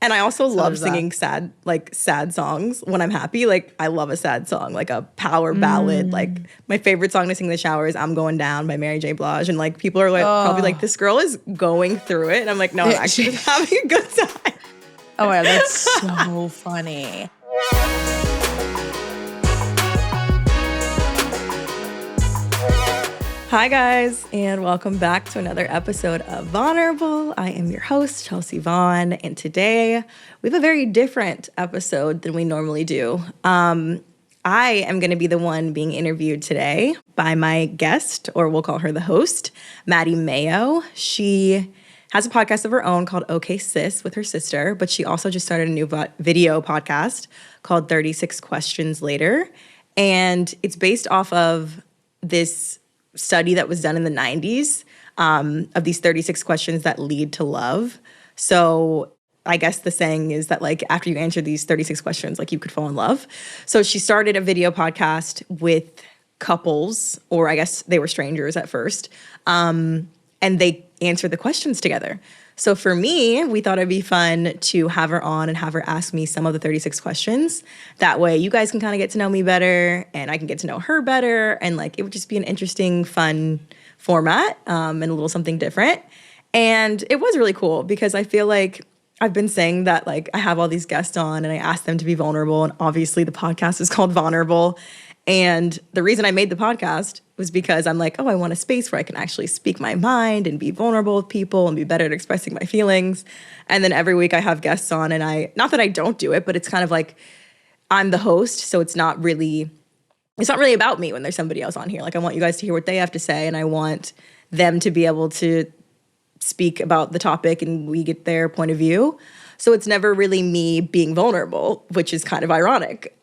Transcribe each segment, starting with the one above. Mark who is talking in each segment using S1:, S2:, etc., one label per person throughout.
S1: And I also
S2: So
S1: love
S2: there's that.
S1: singing sad songs when I'm happy. Like I love a sad song, like a power ballad. Like my favorite song to sing in the shower is "I'm Going Down" by Mary J. Blige. And like people are like probably like, this girl is going through it. And I'm like, no, I'm actually just having a good time.
S2: Oh my God, that's so funny.
S1: Hi guys, and welcome back to another episode of Vulnerable. I am your host, Chelsea Vaughn, and today we have a very different episode than we normally do. I am going to be the one being interviewed today by my guest, or we'll call her the host, Mady Maio. She has a podcast of her own called Okay Sis with her sister, but she also just started a new video podcast called 36 Questions Later, and it's based off of this study that was done in the 90s of these 36 questions that lead to love. So I guess the saying is that like after you answer these 36 questions, like you could fall in love. So she started a video podcast with couples, or I guess they were strangers at first, and they answered the questions together. So for me, we thought it'd be fun to have her on and have her ask me some of the 36 questions. That way you guys can kind of get to know me better and I can get to know her better. And like, it would just be an interesting, fun format and a little something different. And it was really cool because I feel like I've been saying that like I have all these guests on and I ask them to be vulnerable. And obviously the podcast is called Vulnerable. And the reason I made the podcast was because I'm like, oh, I want a space where I can actually speak my mind and be vulnerable with people and be better at expressing my feelings. And then every week I have guests on and not that I don't do it, but it's kind of like I'm the host. So it's not really about me when there's somebody else on here. Like I want you guys to hear what they have to say and I want them to be able to speak about the topic and we get their point of view. So it's never really me being vulnerable, which is kind of ironic.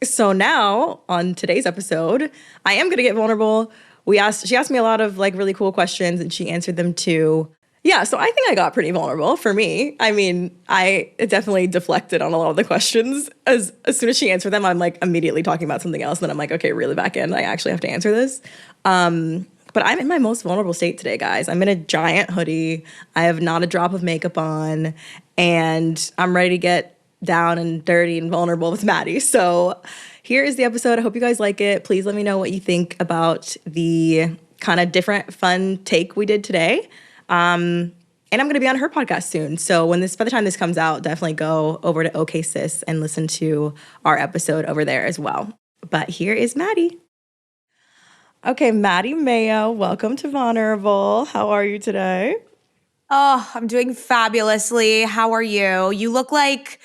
S1: So now on today's episode, I am going to get vulnerable. She asked me a lot of like really cool questions and she answered them too. Yeah, so I think I got pretty vulnerable for me. I mean, I definitely deflected on a lot of the questions. As soon as she answered them, I'm like immediately talking about something else. And then I'm like, okay, reel it back in. I actually have to answer this. But I'm in my most vulnerable state today, guys. I'm in a giant hoodie. I have not a drop of makeup on. And I'm ready to get down and dirty and vulnerable with Mady. So here is the episode. I hope you guys like it. Please let me know what you think about the kind of different fun take we did today. And I'm going to be on her podcast soon. So by the time this comes out, definitely go over to Okay Sis and listen to our episode over there as well. But here is Mady. Okay, Mady Maio, welcome to Vulnerable. How are you today?
S2: Oh, I'm doing fabulously. How are you? You look like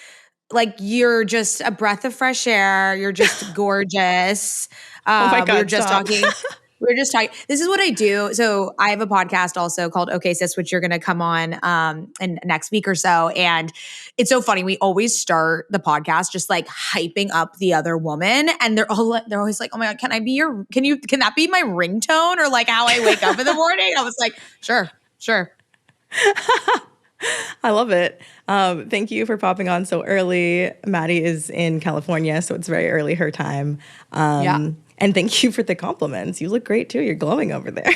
S2: you're just a breath of fresh air. You're just gorgeous.
S1: Oh my God,
S2: we were just
S1: stop.
S2: talking. This is what I do. So I have a podcast also called Okay Sis, which you're going to come on in next week or so. And it's so funny. We always start the podcast just like hyping up the other woman, and they're always like, "Oh my God, can that be my ringtone or like how I wake up in the morning?" I was like, "Sure."
S1: I love it. Thank you for popping on so early. Mady is in California, so it's very early her time.
S2: Yeah.
S1: And thank you for the compliments. You look great too. You're glowing over there.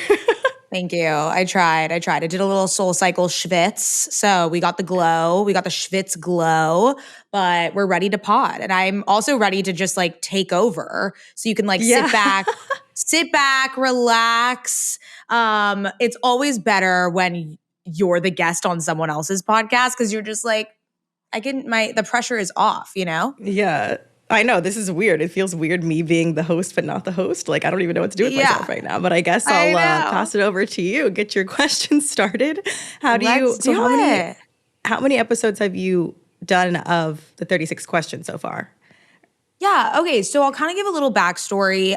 S2: Thank you. I tried. I did a little Soul Cycle schwitz. So we got the glow. We got the schwitz glow, but we're ready to pod. And I'm also ready to just like take over. So you can like sit back, relax. It's always better when you're the guest on someone else's podcast because you're just like, the pressure is off, you know?
S1: Yeah. I know, this is weird. It feels weird me being the host but not the host. Like, I don't even know what to do with myself right now. But I guess I'll pass it over to you. Get your questions started. How many episodes have you done of the 36 questions so far?
S2: Yeah. Okay. So I'll kind of give a little backstory.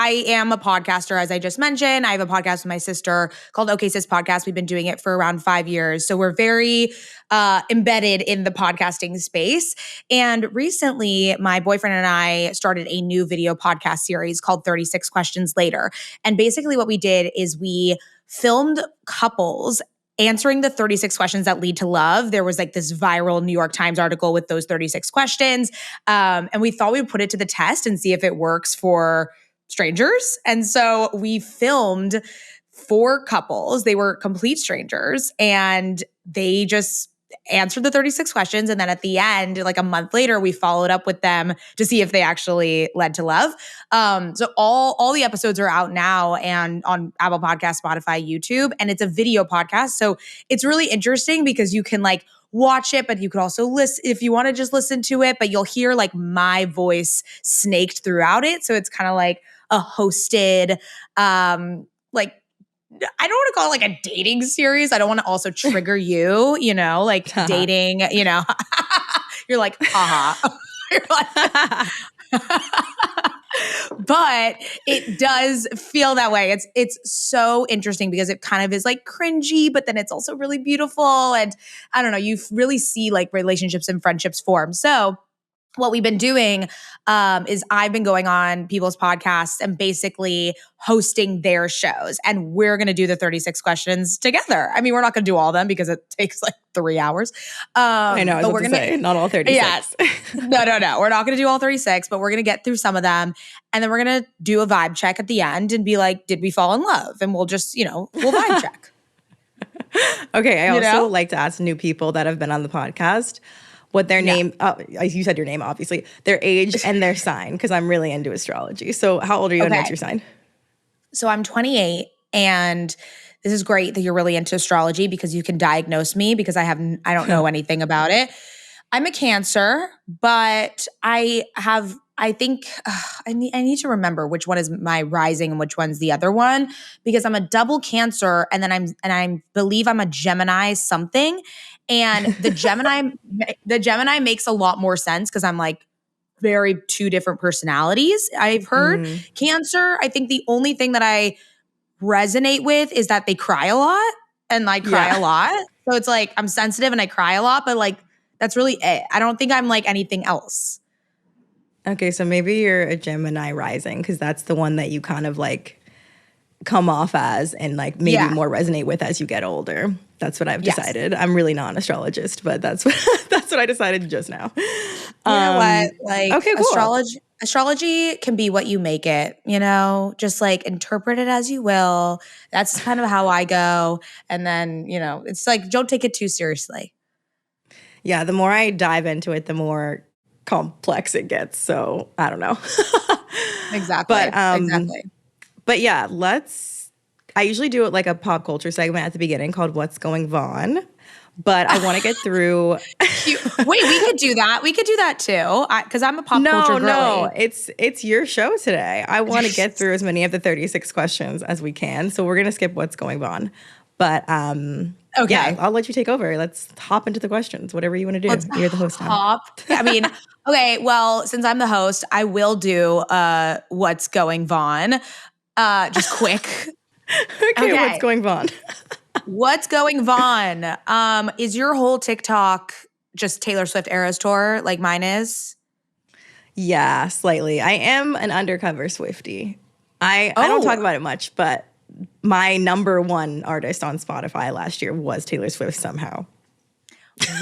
S2: I am a podcaster, as I just mentioned. I have a podcast with my sister called Okay Sis Podcast. We've been doing it for around 5 years. So we're very embedded in the podcasting space. And recently, my boyfriend and I started a new video podcast series called 36 Questions Later. And basically what we did is we filmed couples answering the 36 questions that lead to love. There was like this viral New York Times article with those 36 questions. And we thought we would put it to the test and see if it works for strangers. And so we filmed 4 couples. They were complete strangers and they just answered the 36 questions. And then at the end, like a month later, we followed up with them to see if they actually led to love. So all the episodes are out now and on Apple Podcasts, Spotify, YouTube, and it's a video podcast. So it's really interesting because you can like watch it, but you could also listen if you want to just listen to it, but you'll hear like my voice snaked throughout it. So it's kind of like a hosted, like, I don't want to call it like a dating series. I don't want to also trigger you, like dating, you're like, haha. You're like, but it does feel that way. It's so interesting because it kind of is like cringy, but then it's also really beautiful. And I don't know, you really see like relationships and friendships form. So what we've been doing is I've been going on people's podcasts and basically hosting their shows. And we're going to do the 36 questions together. I mean, we're not going to do all of them because it takes like 3 hours.
S1: I know, but we're going to say not all 36.
S2: Yes. No. We're not going to do all 36, but we're going to get through some of them. And then we're going to do a vibe check at the end and be like, did we fall in love? And we'll just, we'll vibe check.
S1: Okay. I also like to ask new people that have been on the podcast what their name, you said your name, obviously, their age and their sign, because I'm really into astrology. So how old are you and what's your sign?
S2: So I'm 28, and this is great that you're really into astrology because you can diagnose me because I don't know anything about it. I'm a Cancer, but I think I need to remember which one is my rising and which one's the other one because I'm a double Cancer and then I believe I'm a Gemini something. And the Gemini makes a lot more sense because I'm like very two different personalities. I've heard Cancer. I think the only thing that I resonate with is that they cry a lot and I cry a lot. So it's like I'm sensitive and I cry a lot, but like that's really it. I don't think I'm like anything else.
S1: Okay, so maybe you're a Gemini rising because that's the one that you kind of like come off as and like maybe more resonate with as you get older. That's what I've decided. I'm really not an astrologist, but that's what I decided just now.
S2: You know what? Like,
S1: okay, cool.
S2: Astrology can be what you make it, just like interpret it as you will. That's kind of how I go. And then, it's like, don't take it too seriously.
S1: Yeah, the more I dive into it, the more complex it gets. So I don't know.
S2: Exactly.
S1: But yeah, I usually do it like a pop culture segment at the beginning called What's Going Von. But I want to get through.
S2: Wait, we could do that. We could do that too. Because I'm a pop culture girly.
S1: No, it's your show today. I want to get through as many of the 36 questions as we can. So we're going to skip What's Going On. But
S2: okay.
S1: Yeah, I'll let you take over. Let's hop into the questions. Whatever you want to do. You're the host now.
S2: I mean, okay, well, since I'm the host, I will do What's Going Von. Just quick.
S1: Okay, What's Going Von?
S2: What's Going Von? Is your whole TikTok just Taylor Swift Eras Tour like mine is?
S1: Yeah, slightly. I am an undercover Swiftie. I don't talk about it much, but my number one artist on Spotify last year was Taylor Swift somehow.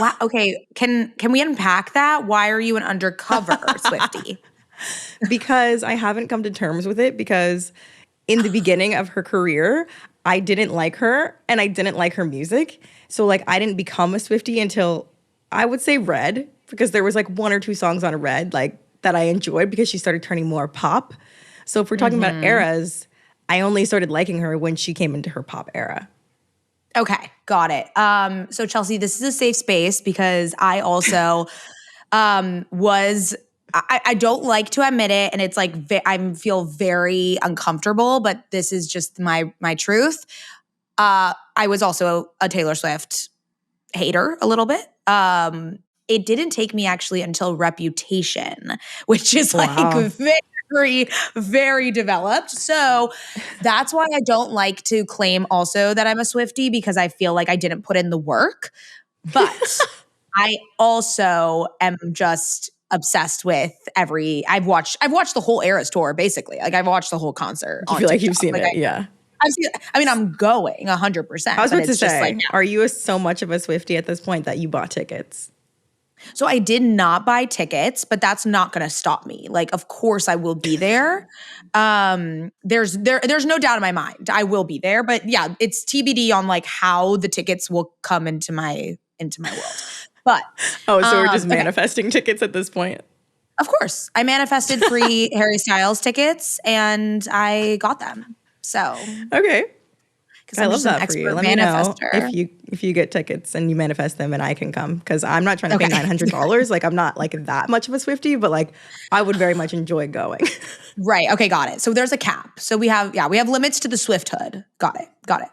S2: Wow. Okay. Can we unpack that? Why are you an undercover Swiftie?
S1: Because I haven't come to terms with it because in the beginning of her career, I didn't like her and I didn't like her music. So like I didn't become a Swiftie until I would say Red, because there was like 1 or 2 songs on Red like that I enjoyed because she started turning more pop. So if we're talking about eras, I only started liking her when she came into her pop era.
S2: Okay, got it. So Chelsea, this is a safe space because I also I don't like to admit it, and it's like I feel very uncomfortable, but this is just my truth. I was also a Taylor Swift hater a little bit. It didn't take me actually until Reputation, which is like very, very developed. So that's why I don't like to claim also that I'm a Swiftie because I feel like I didn't put in the work. But I also am just obsessed with I've watched the whole Eras tour basically. Like I've watched the whole concert.
S1: You feel like you've seen it, yeah.
S2: I'm going 100%.
S1: I was about to say, are you so much of a Swiftie at this point that you bought tickets?
S2: So I did not buy tickets, but that's not going to stop me. Like, of course I will be there. There's no doubt in my mind I will be there. But yeah, it's TBD on like how the tickets will come into my into my world. But
S1: so we're just manifesting tickets at this point.
S2: Of course. I manifested free Harry Styles tickets and I got them. So
S1: okay.
S2: Because I love that for you.
S1: Let me know if you get tickets and you manifest them and I can come, because I'm not trying to pay $900. Like I'm not like that much of a Swiftie, but like I would very much enjoy going.
S2: Right. Okay. Got it. So there's a cap. So we have limits to the Swifthood. Got it.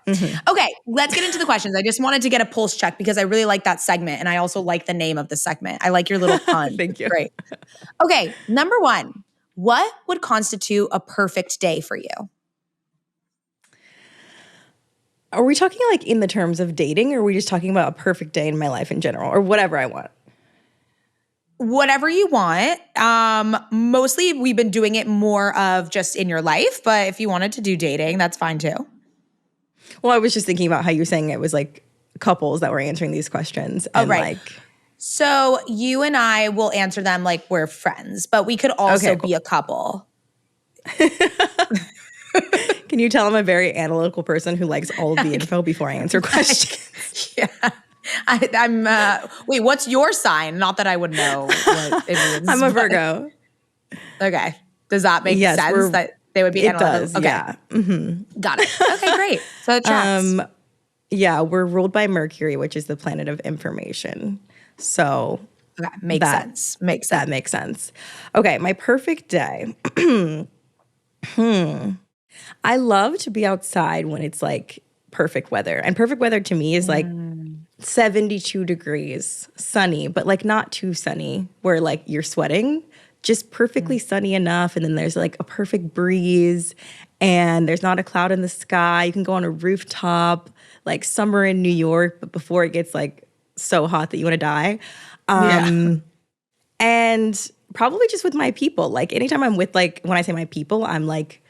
S2: Mm-hmm. Okay. Let's get into the questions. I just wanted to get a pulse check because I really like that segment. And I also like the name of the segment. I like your little pun.
S1: Thank you.
S2: Great. Okay. Number 1, what would constitute a perfect day for you?
S1: Are we talking like in the terms of dating, or are we just talking about a perfect day in my life in general, or whatever I want?
S2: Whatever you want. Mostly we've been doing it more of just in your life, but if you wanted to do dating, that's fine too.
S1: Well, I was just thinking about how you were saying it was like couples that were answering these questions. And
S2: right. So you and I will answer them like we're friends, but we could also be a couple.
S1: Can you tell I'm a very analytical person who likes all of the info before I answer questions?
S2: Yeah. I'm wait, what's your sign? Not that I would know what it means.
S1: I'm a Virgo.
S2: Okay. Does that make sense that they would be analytical?
S1: It does, okay. Yeah. Mm-hmm.
S2: Got it. Okay, great. So it tracks.
S1: Yeah, we're ruled by Mercury, which is the planet of information. So
S2: makes sense.
S1: That makes sense. Okay, my perfect day. I love to be outside when it's like perfect weather. And perfect weather to me is like 72 degrees, sunny, but like not too sunny where like you're sweating, just perfectly sunny enough. And then there's like a perfect breeze and there's not a cloud in the sky. You can go on a rooftop, like summer in New York, but before it gets like so hot that you want to die. And probably just with my people. Like anytime I'm with like, when I say my people, I'm like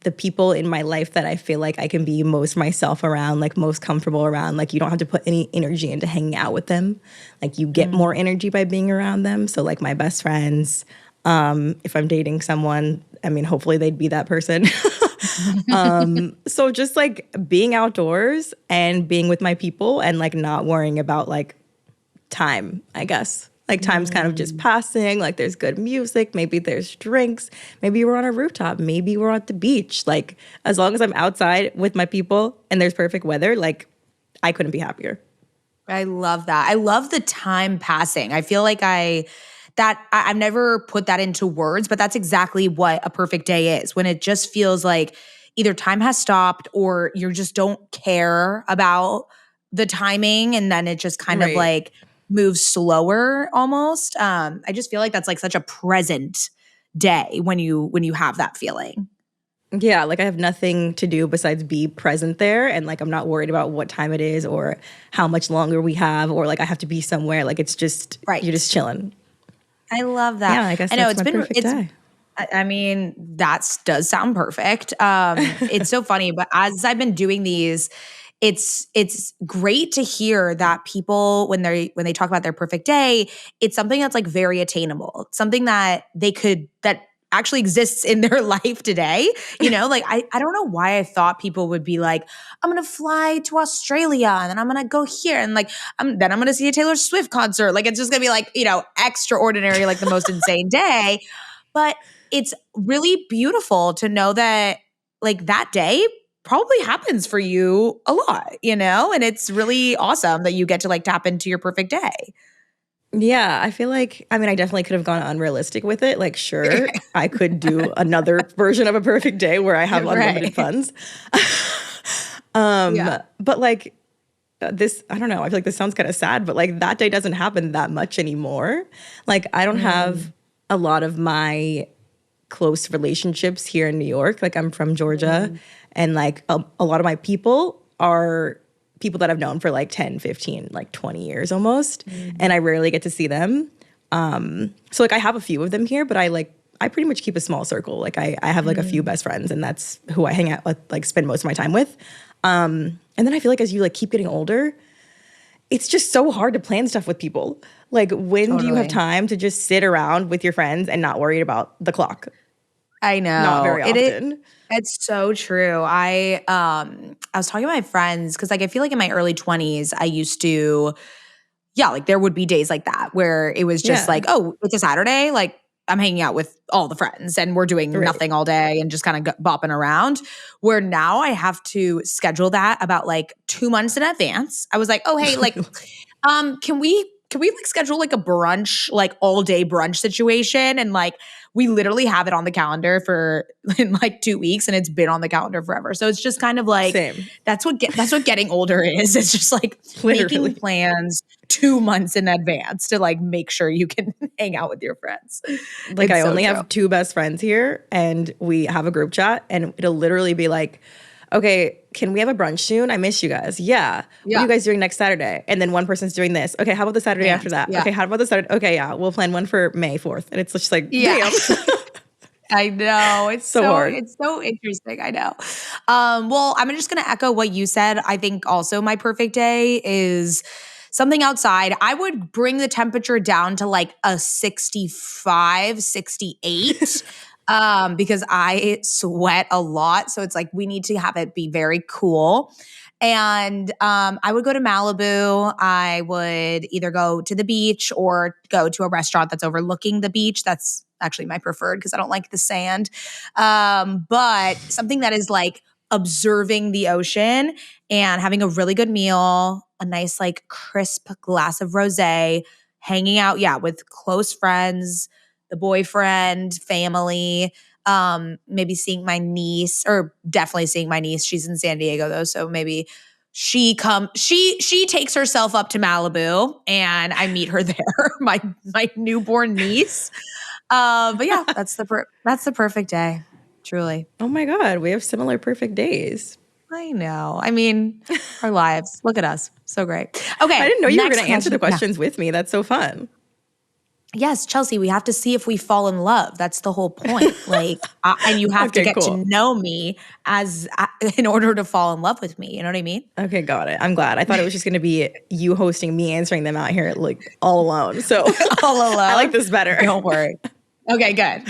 S1: the people in my life that I feel like I can be most myself around, like most comfortable around. Like you don't have to put any energy into hanging out with them. Like you get more energy by being around them. So like my best friends, if I'm dating someone, I mean, hopefully they'd be that person. So just like being outdoors and being with my people and like not worrying about like time, I guess. Like time's kind of just passing, like there's good music, maybe there's drinks, maybe we're on a rooftop, maybe we're at the beach. Like as long as I'm outside with my people and there's perfect weather, like I couldn't be happier.
S2: I love that. I love the time passing. I feel like I've never put that into words, but that's exactly what a perfect day is, when it just feels like either time has stopped or you just don't care about the timing and then it just kind of like moves slower almost. I just feel like that's like such a present day when you have that feeling.
S1: Yeah, like I have nothing to do besides be present there, and like I'm not worried about what time it is or how much longer we have, or like I have to be somewhere. Like it's just you're just chilling.
S2: I love that.
S1: Yeah, I guess that's my perfect day.
S2: I mean, that does sound perfect. It's so funny, but as I've been doing these, it's great to hear that people, when they talk about their perfect day, it's something that's like very attainable, something that that actually exists in their life today. You know, like I don't know why I thought people would be like, I'm going to fly to Australia and then I'm going to go here and like, then I'm going to see a Taylor Swift concert. Like, it's just going to be like, you know, extraordinary, like the most insane day. But it's really beautiful to know that like that day probably happens for you a lot, you know? And it's really awesome that you get to like tap into your perfect day.
S1: Yeah, I feel like, I mean, I definitely could have gone unrealistic with it. Like, sure, I could do another version of a perfect day where I have unlimited funds. But like this, I don't know, I feel like this sounds kind of sad, but like that day doesn't happen that much anymore. Like I don't have a lot of my close relationships here in New York. Like I'm from Georgia and like a lot of my people are people that I've known for like 10, 15, like 20 years almost. And I rarely get to see them. So like I have a few of them here, but I pretty much keep a small circle. Like I have like a few best friends and that's who I hang out with, like spend most of my time with. And then I feel like as you like keep getting older, it's just so hard to plan stuff with people. Like when do you have time to just sit around with your friends and not worried about the clock?
S2: I know.
S1: Not very often.
S2: It's so true. I was talking to my friends because like I feel like in my early 20s, I used to yeah, like there would be days like that where it was just like, oh, it's a Saturday. Like I'm hanging out with all the friends and we're doing nothing all day and just kind of bopping around. Where now I have to schedule that about like 2 months in advance. I was like, oh, hey, like, can we like schedule like a brunch, like all day brunch situation? And like, we literally have it on the calendar for in like 2 weeks and it's been on the calendar forever. So it's just kind of like,
S1: Same.
S2: that's what getting older is. It's just like
S1: Literally.
S2: making plans 2 months in advance to like make sure you can hang out with your friends.
S1: Like I only have 2 best friends here and we have a group chat and it'll literally be like, okay, can we have a brunch soon? I miss you guys. Yeah. What are you guys doing next Saturday? And then one person's doing this. Okay, how about the Saturday after that? Yeah. Okay, how about the Saturday? Okay, yeah, we'll plan one for May 4th. And it's just like, damn.
S2: I know. It's so
S1: hard.
S2: It's so interesting. I know. Well, I'm just going to echo what you said. I think also my perfect day is something outside. I would bring the temperature down to like a 65, 68. Because I sweat a lot. So it's like we need to have it be very cool. And I would go to Malibu. I would either go to the beach or go to a restaurant that's overlooking the beach. That's actually my preferred because I don't like the sand. But something that is like observing the ocean and having a really good meal, a nice like crisp glass of rosé, hanging out, with close friends, the boyfriend, family, maybe seeing my niece, or definitely seeing my niece. She's in San Diego though, so maybe she takes herself up to Malibu and I meet her there, my newborn niece. But yeah, that's the perfect day, truly.
S1: Oh my God, we have similar perfect days.
S2: I know. I mean, our lives. Look at us. So great. Okay.
S1: I didn't know you were going to answer the questions with me. That's so fun.
S2: Yes, Chelsea, we have to see if we fall in love. That's the whole point. Like, and you have to get to know me in order to fall in love with me. You know what I mean?
S1: Okay, got it. I'm glad. I thought it was just going to be you hosting me answering them out here like all alone. So
S2: all alone.
S1: I like this better.
S2: Don't worry. Okay, good.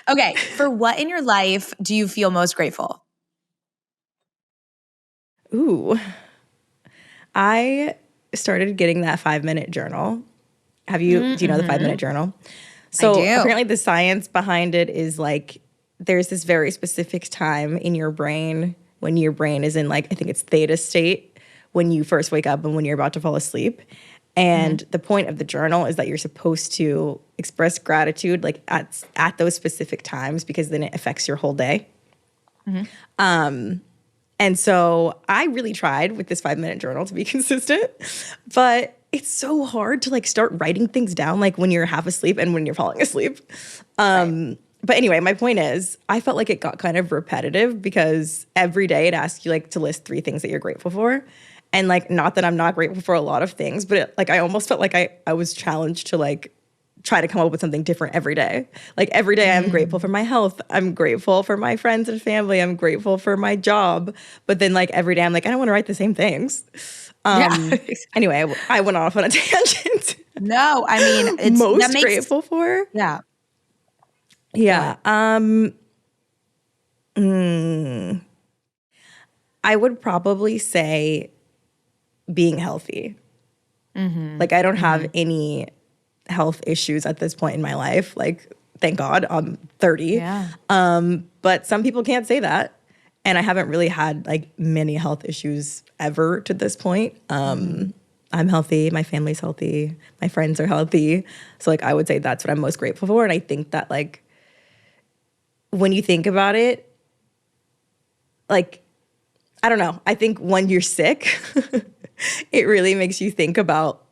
S2: Okay, for what in your life do you feel most grateful?
S1: Ooh, I started getting that 5-minute journal. Do you know the 5-minute journal? So apparently the science behind it is like, there's this very specific time in your brain when your brain is in like, I think it's theta state when you first wake up and when you're about to fall asleep. And the point of the journal is that you're supposed to express gratitude like at those specific times because then it affects your whole day. And so I really tried with this 5-minute journal to be consistent, but it's so hard to like start writing things down like when you're half asleep and when you're falling asleep. But anyway, my point is I felt like it got kind of repetitive because every day it asks you like to list 3 things that you're grateful for. And like, not that I'm not grateful for a lot of things, but like I almost felt like I was challenged to like try to come up with something different every day. Like every day I'm grateful for my health. I'm grateful for my friends and family. I'm grateful for my job. But then like every day I'm like, I don't want to write the same things. Anyway, I went off on a tangent.
S2: No, I mean, it's
S1: most grateful for.
S2: Yeah.
S1: I would probably say being healthy. Like I don't have any health issues at this point in my life. Like, thank God, I'm 30.
S2: Yeah.
S1: But some people can't say that. And I haven't really had like many health issues ever to this point. I'm healthy. My family's healthy. My friends are healthy. So like, I would say that's what I'm most grateful for. And I think that like, when you think about it, like, I don't know. I think when you're sick, it really makes you think about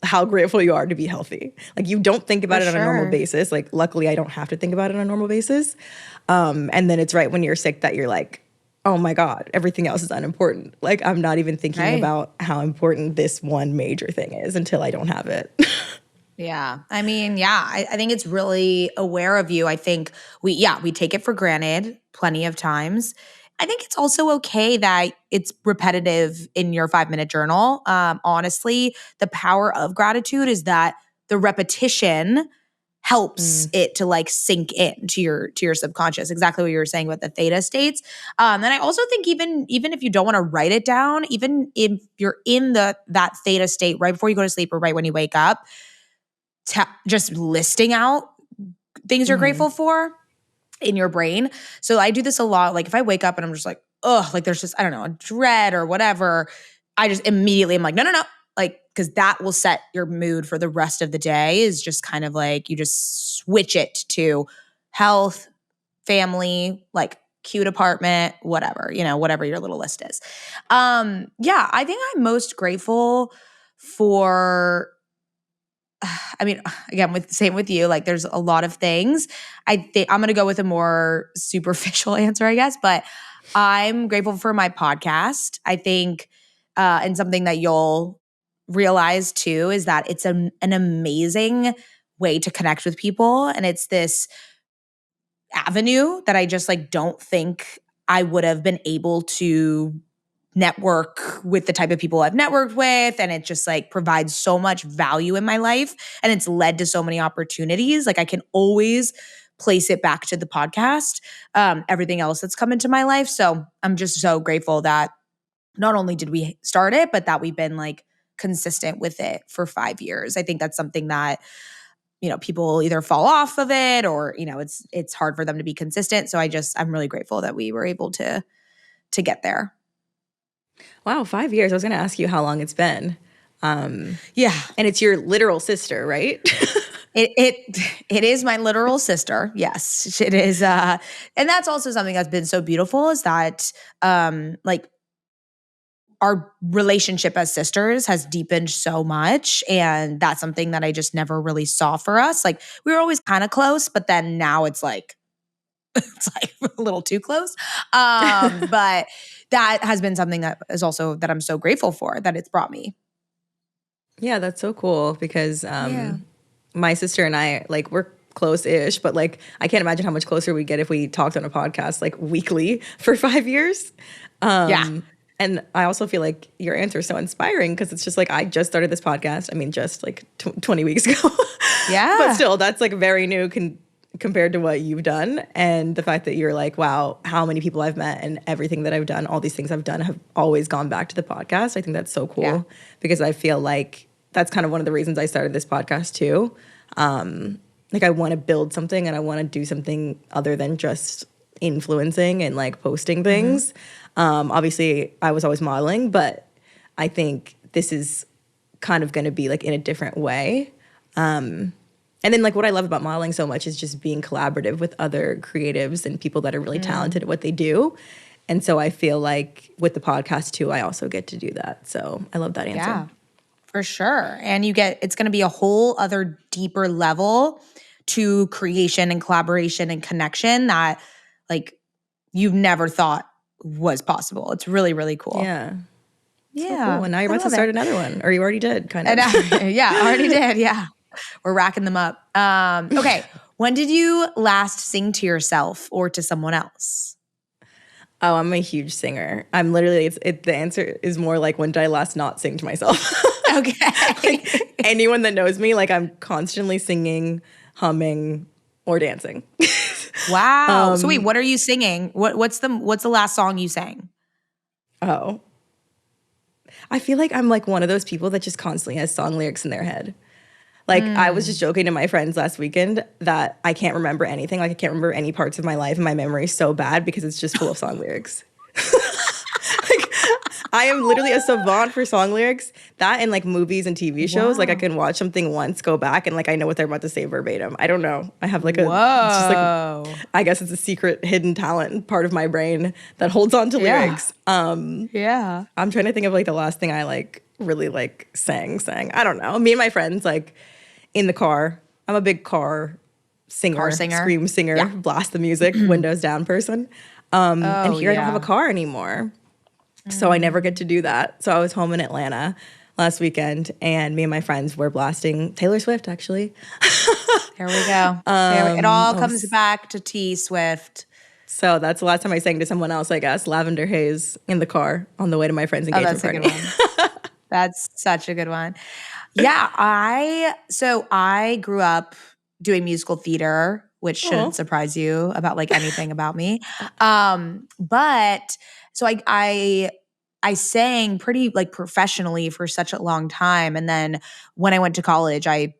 S1: how grateful you are to be healthy. Like you don't think about it on a normal basis. Like luckily I don't have to think about it on a normal basis. And then it's right when you're sick that you're like, oh my God, everything else is unimportant. Like I'm not even thinking about how important this one major thing is until I don't have it.
S2: Yeah. I mean, I think it's really aware of you. I think we take it for granted plenty of times. I think it's also okay that it's repetitive in your 5-minute journal. Honestly, the power of gratitude is that the repetition helps it to like sink in to your subconscious. Exactly what you were saying with the theta states. And I also think even if you don't want to write it down, even if you're in that theta state right before you go to sleep or right when you wake up, just listing out things you're grateful for in your brain. So I do this a lot. Like if I wake up and I'm just like, oh, like there's just, I don't know, a dread or whatever, I just immediately am like, no. Like, because that will set your mood for the rest of the day, is just kind of like you just switch it to health, family, like cute apartment, whatever, whatever your little list is. Yeah, I think I'm most grateful for, I mean, again, same with you, like there's a lot of things. I think I'm going to go with a more superficial answer, I guess, but I'm grateful for my podcast. I think, and something that you'll realize too, is that it's an amazing way to connect with people. And it's this avenue that I just like don't think I would have been able to network with the type of people I've networked with, and it just like provides so much value in my life, and it's led to so many opportunities. Like I can always place it back to the podcast, everything else that's come into my life. So I'm just so grateful that not only did we start it, but that we've been like consistent with it for 5 years. I think that's something that people either fall off of it or it's hard for them to be consistent. So I'm really grateful that we were able to get there.
S1: Wow, 5 years. I was going to ask you how long it's been.
S2: Yeah.
S1: And it's your literal sister, right?
S2: It is my literal sister. Yes, it is. And that's also something that's been so beautiful, is that like our relationship as sisters has deepened so much. And that's something that I just never really saw for us. Like we were always kind of close, but then now it's like a little too close. But that has been something that is also that I'm so grateful for, that it's brought me.
S1: Yeah, that's so cool because my sister and I, like, we're close-ish, but like I can't imagine how much closer we get if we talked on a podcast like weekly for 5 years. And I also feel like your answer is so inspiring because it's just like, I just started this podcast. I mean, just like 20 weeks ago.
S2: Yeah.
S1: But still, that's like very new compared to what you've done. And the fact that you're like, wow, how many people I've met and everything that I've done, all these things I've done have always gone back to the podcast. I think that's so cool because I feel like that's kind of one of the reasons I started this podcast too. Like I want to build something and I want to do something other than just influencing and like posting things. Obviously I was always modeling, but I think this is kind of going to be like in a different way. And then like what I love about modeling so much is just being collaborative with other creatives and people that are really talented at what they do. And so I feel like with the podcast too, I also get to do that. So I love that answer.
S2: Yeah, for sure. And it's going to be a whole other deeper level to creation and collaboration and connection that like you've never thought was possible. It's really, really cool.
S1: Yeah.
S2: Yeah.
S1: So cool. And now you're about to start another one, or you already did, kind of.
S2: Yeah, already did. Yeah. We're racking them up. Okay. When did you last sing to yourself or to someone else?
S1: Oh, I'm a huge singer. I'm literally, the answer is more like, when did I last not sing to myself?
S2: Okay.
S1: Like, anyone that knows me, like I'm constantly singing, humming, or dancing.
S2: Wow. So wait, what are you singing? What's the last song you sang?
S1: Oh. I feel like I'm like one of those people that just constantly has song lyrics in their head. Like I was just joking to my friends last weekend that I can't remember anything. Like I can't remember any parts of my life, and my memory is so bad because it's just full of song lyrics. Like I am literally a savant for song lyrics. That and like movies and TV shows. Wow. Like I can watch something once, go back, and like I know what they're about to say verbatim. I don't know. I have like a, it's just like, I guess it's a secret hidden talent part of my brain that holds on to lyrics. I'm trying to think of like the last thing I like really like sang. I don't know. Me and my friends like in the car. I'm a big car singer. Scream singer, blast the music, windows down person. And here I don't have a car anymore. So I never get to do that. So I was home in Atlanta last weekend, and me and my friends were blasting Taylor Swift, actually.
S2: There we go. It all comes back to T Swift.
S1: So that's the last time I sang to someone else, I guess. Lavender Haze in the car on the way to my friend's engagement party.
S2: That's a good one. That's such a good one. Yeah, I grew up doing musical theater, which shouldn't surprise you about like anything about me. But so I sang pretty like professionally for such a long time. And then when I went to college, I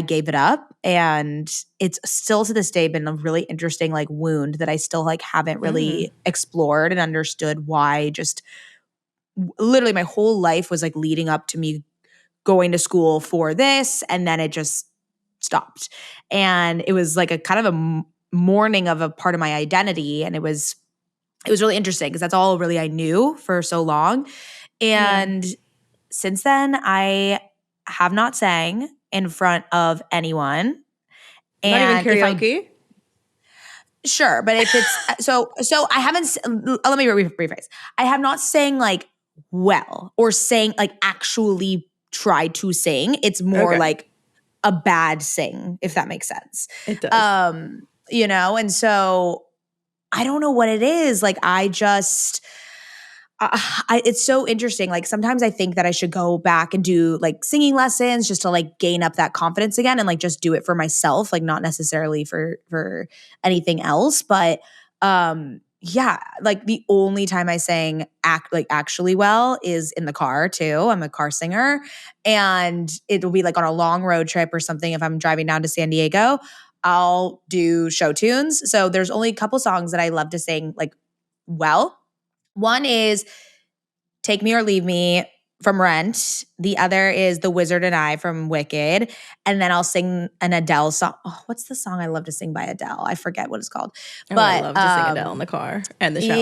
S2: gave it up, and it's still to this day been a really interesting like wound that I still like haven't really explored and understood why. Just literally my whole life was like leading up to me going to school for this, and then it just stopped. And it was like a kind of a mourning of a part of my identity, and it was really interesting because that's all really I knew for so long. And since then, I have not sang in front of anyone.
S1: Not even
S2: And
S1: karaoke?
S2: Sure, but if it's so I haven't let me rephrase. I have not sang like well or sang like actually tried to sing. It's more like a bad sing, if that makes sense.
S1: It does.
S2: You know, and so I don't know what it is. Like I just it's so interesting. Like sometimes I think that I should go back and do like singing lessons just to like gain up that confidence again and like just do it for myself, like not necessarily for anything else. But yeah, like the only time I sang actually well is in the car too. I'm a car singer, and it'll be like on a long road trip or something. If I'm driving down to San Diego, I'll do show tunes. So there's only a couple songs that I love to sing like well. One is Take Me or Leave Me from Rent. The other is The Wizard and I from Wicked. And then I'll sing an Adele song. Oh, what's the song I love to sing by Adele? I forget what it's called.
S1: But I love to sing Adele in the car and the shower.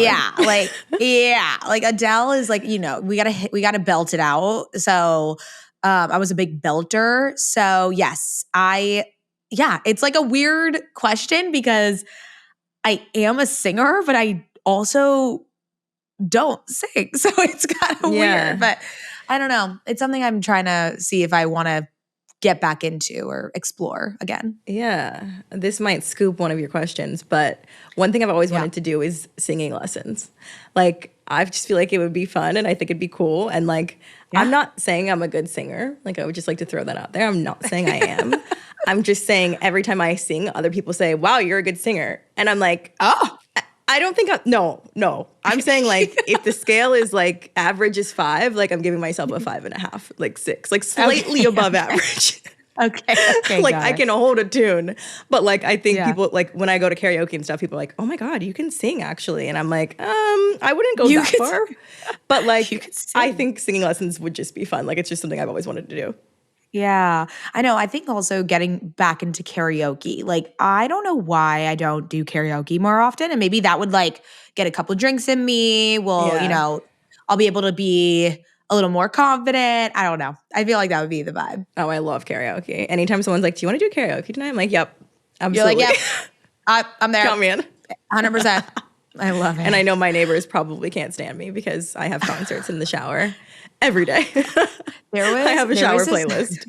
S2: Yeah, like Adele is like, you know, we gotta belt it out. So I was a big belter. So yes, it's like a weird question because I am a singer, but I also don't sing. So it's kind of weird, but I don't know. It's something I'm trying to see if I want to get back into or explore again.
S1: Yeah. This might scoop one of your questions, but one thing I've always wanted to do is singing lessons. Like, I just feel like it would be fun and I think it'd be cool. And like, I'm not saying I'm a good singer. Like, I would just like to throw that out there. I'm not saying I am. I'm just saying every time I sing, other people say, wow, you're a good singer. And I'm like, oh. I don't think no. I'm saying like if the scale is like average is 5, like I'm giving myself a 5.5, like 6, like slightly above average.
S2: Okay.
S1: Like I can hold a tune, but like I think people like when I go to karaoke and stuff, people are like, oh my God, you can sing actually, and I'm like, I wouldn't go that far, but like I think singing lessons would just be fun. Like it's just something I've always wanted to do.
S2: Yeah, I know. I think also getting back into karaoke, like I don't know why I don't do karaoke more often. And maybe that would like get a couple drinks in me. Well, you know, I'll be able to be a little more confident. I don't know. I feel like that would be the vibe.
S1: Oh, I love karaoke. Anytime someone's like, do you want to do karaoke tonight? I'm like, yep, absolutely.
S2: You're like, yep, I'm there.
S1: Count me in.
S2: 100%. I love it.
S1: And I know my neighbors probably can't stand me because I have concerts in the shower every day. I have a shower playlist.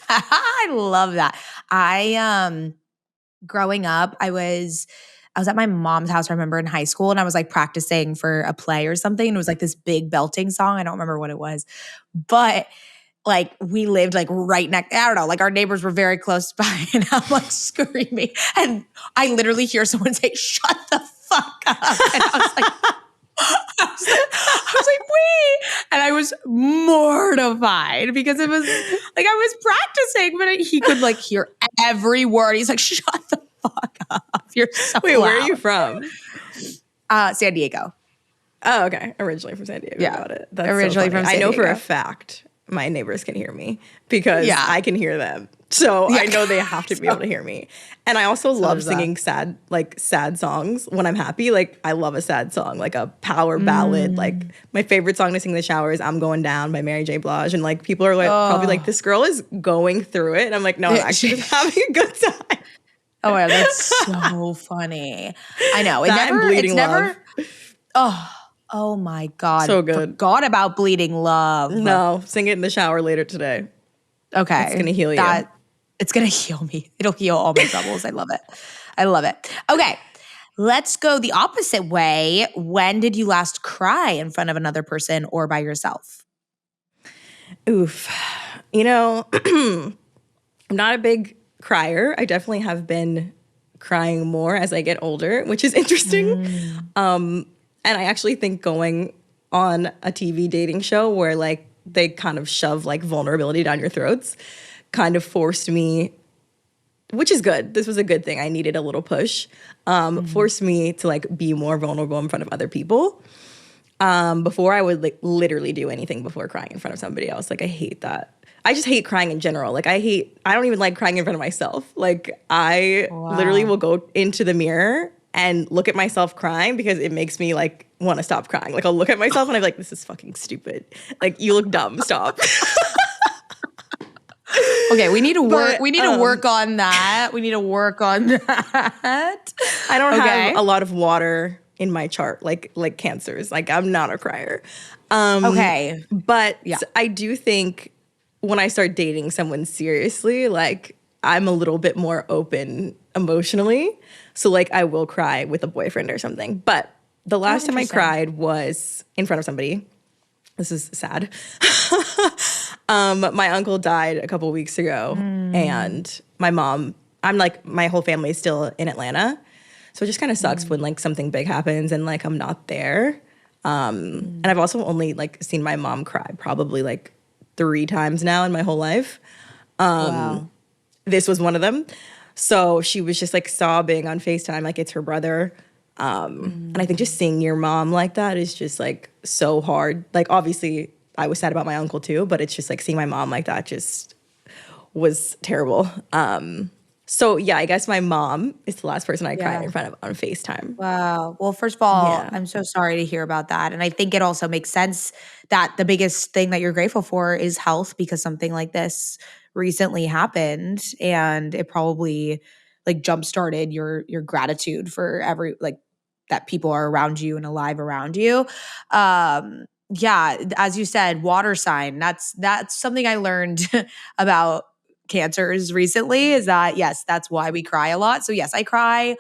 S2: I love that. Growing up, I was at my mom's house, I remember in high school, and I was like practicing for a play or something. And it was like this big belting song. I don't remember what it was, but like we lived like right next, I don't know, like our neighbors were very close by, and I'm like screaming. And I literally hear someone say, shut the fuck up. And I was like, wait. And I was mortified because it was like I was practicing, but he could like hear every word. He's like, shut the fuck up. You're so
S1: Wait,
S2: loud.
S1: where are you from?
S2: San Diego.
S1: Oh, okay. Originally from San Diego.
S2: Yeah.
S1: Got it. That's
S2: originally
S1: so
S2: from San
S1: Diego. I know for
S2: Diego.
S1: a fact my neighbors can hear me because I can hear them. So I know they have to be able to hear me. And I also love singing sad songs when I'm happy. Like I love a sad song, like a power ballad. Like my favorite song to sing in the shower is I'm Going Down by Mary J. Blige. And like people are like probably like, this girl is going through it. And I'm like, no, I'm actually just having a good time.
S2: Oh my God, that's so funny. I know.
S1: Bleeding Love.
S2: Oh my God.
S1: So good.
S2: Forgot about Bleeding Love.
S1: No, sing it in the shower later today.
S2: Okay.
S1: It's going to heal you.
S2: It's going to heal me. It'll heal all my troubles. I love it. Okay. Let's go the opposite way. When did you last cry in front of another person or by yourself?
S1: Oof. You know, I'm not a big crier. I definitely have been crying more as I get older, which is interesting. And I actually think going on a TV dating show where like they kind of shove like vulnerability down your throats kind of forced me, which is good. This was a good thing. I needed a little push. Forced me to like be more vulnerable in front of other people. Before I would like literally do anything before crying in front of somebody else. Like I hate that. I just hate crying in general. Like I don't even like crying in front of myself. Like I literally will go into the mirror and look at myself crying because it makes me like want to stop crying. Like I'll look at myself and I'm like, this is fucking stupid. Like you look dumb, stop.
S2: Okay, we need to work. We need to work on that. We need to work on that.
S1: I don't have a lot of water in my chart, like cancers. Like I'm not a crier.
S2: Okay,
S1: but I do think when I start dating someone seriously, like I'm a little bit more open emotionally. So like I will cry with a boyfriend or something. But the last time I cried was in front of somebody. This is sad. My uncle died a couple weeks ago, and my mom, my whole family is still in Atlanta. So it just kind of sucks when like something big happens and like I'm not there. And I've also only like seen my mom cry probably like 3 times now in my whole life.
S2: Wow.
S1: This was one of them. So she was just like sobbing on FaceTime like it's her brother. And I think just seeing your mom like that is just like so hard. Like obviously I was sad about my uncle too, but it's just like seeing my mom like that just was terrible. So yeah, I guess my mom is the last person I cried in front of on FaceTime.
S2: Wow. Well, first of all, I'm so sorry to hear about that. And I think it also makes sense that the biggest thing that you're grateful for is health because something like this recently happened and it probably like jump-started your gratitude for that people are around you and alive around you. Yeah, as you said, water sign. That's something I learned about cancers recently is that yes, that's why we cry a lot. So yes, I cry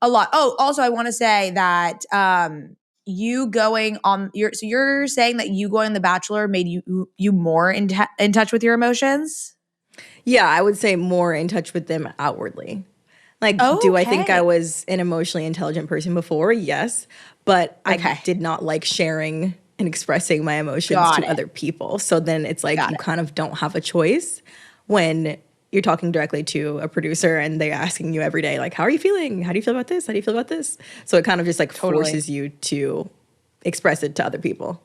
S2: a lot. Oh, also I want to say that you going on you're saying that you going on The Bachelor made you more in touch with your emotions?
S1: Yeah, I would say more in touch with them outwardly. Like, do I think I
S2: Okay.
S1: was an emotionally intelligent person before? Yes. But I did not like sharing and expressing my emotions
S2: Got
S1: to
S2: it.
S1: other people. So then it's like
S2: Got
S1: you
S2: it.
S1: kind of don't have a choice when you're talking directly to a producer and they're asking you every day, like, how are you feeling? How do you feel about this? How do you feel about this? So it kind of just like
S2: Totally.
S1: forces you to express it to other people.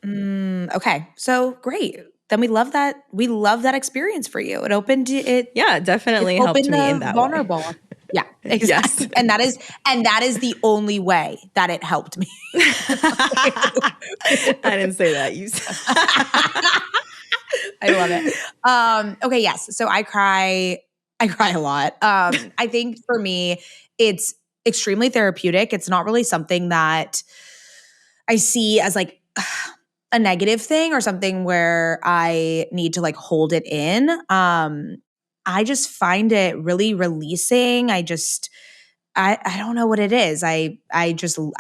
S2: Okay. So great. Then we love that. We love that experience for you. It opened it.
S1: Yeah, it
S2: It
S1: definitely helped
S2: opened
S1: me in
S2: the
S1: that way.
S2: vulnerable. Yeah,
S1: Yes.
S2: exactly. And that is the only way that it helped me.
S1: I didn't say that. You said
S2: I love it. Okay, yes. So I cry a lot. I think for me, it's extremely therapeutic. It's not really something that I see as like a negative thing or something where I need to like hold it in. I just find it really releasing. I don't know what it is. I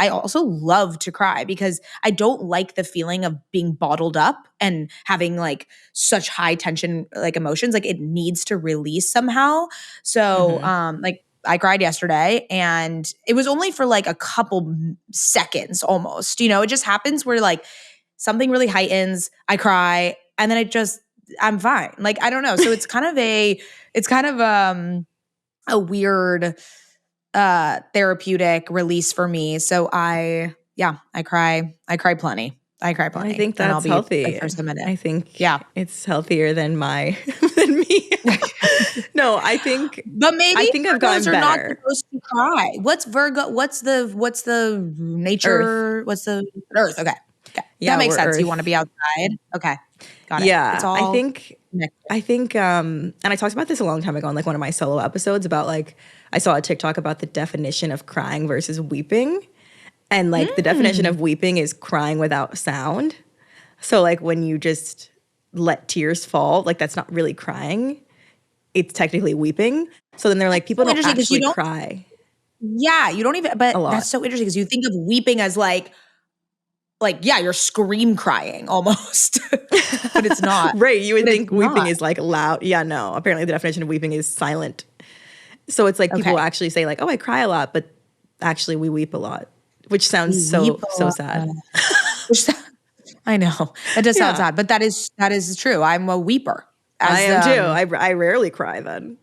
S2: also love to cry because I don't like the feeling of being bottled up and having like such high tension like emotions. Like it needs to release somehow. So like I cried yesterday and it was only for like a couple seconds almost. You know, it just happens where like something really heightens, I cry, and then I'm fine. Like I don't know. So it's kind of a weird therapeutic release for me. So I cry plenty. I cry
S1: And I
S2: plenty.
S1: think
S2: And I'll
S1: that's
S2: be the
S1: healthy.
S2: first to admit it.
S1: I think
S2: Yeah.
S1: it's healthier than than me. No,
S2: But
S1: I
S2: maybe
S1: think I've
S2: Virgos
S1: gotten
S2: are not
S1: better.
S2: supposed to cry. What's Virgo? What's the
S1: Earth.
S2: nature? What's the Earth? Okay. Okay. That
S1: Yeah,
S2: makes
S1: we're
S2: sense. You want to
S1: Earth.
S2: be outside. Okay. Got it. It's
S1: Yeah,
S2: all connected.
S1: and I talked about this a long time ago on like one of my solo episodes about like I saw a TikTok about the definition of crying versus weeping. And like the definition of weeping is crying without sound. So like when you just let tears fall, like that's not really crying. It's technically weeping. So then they're like, people
S2: So
S1: don't
S2: interesting because you
S1: actually
S2: don't
S1: cry
S2: yeah, you don't even
S1: a
S2: but that's
S1: lot.
S2: so interesting because you think of weeping as like like, yeah, you're scream crying almost, but it's not.
S1: Right. You would
S2: But
S1: think
S2: it's
S1: weeping
S2: not.
S1: is like loud. Yeah, no. Apparently the definition of weeping is silent. So it's like people
S2: Okay.
S1: actually say like, oh, I cry a lot, but actually we weep a lot, which sounds
S2: We weep a
S1: so
S2: lot.
S1: sad.
S2: Which I know that does sound
S1: Yeah,
S2: sad, but that is true. I'm a weeper.
S1: I
S2: As
S1: am too. I rarely cry then.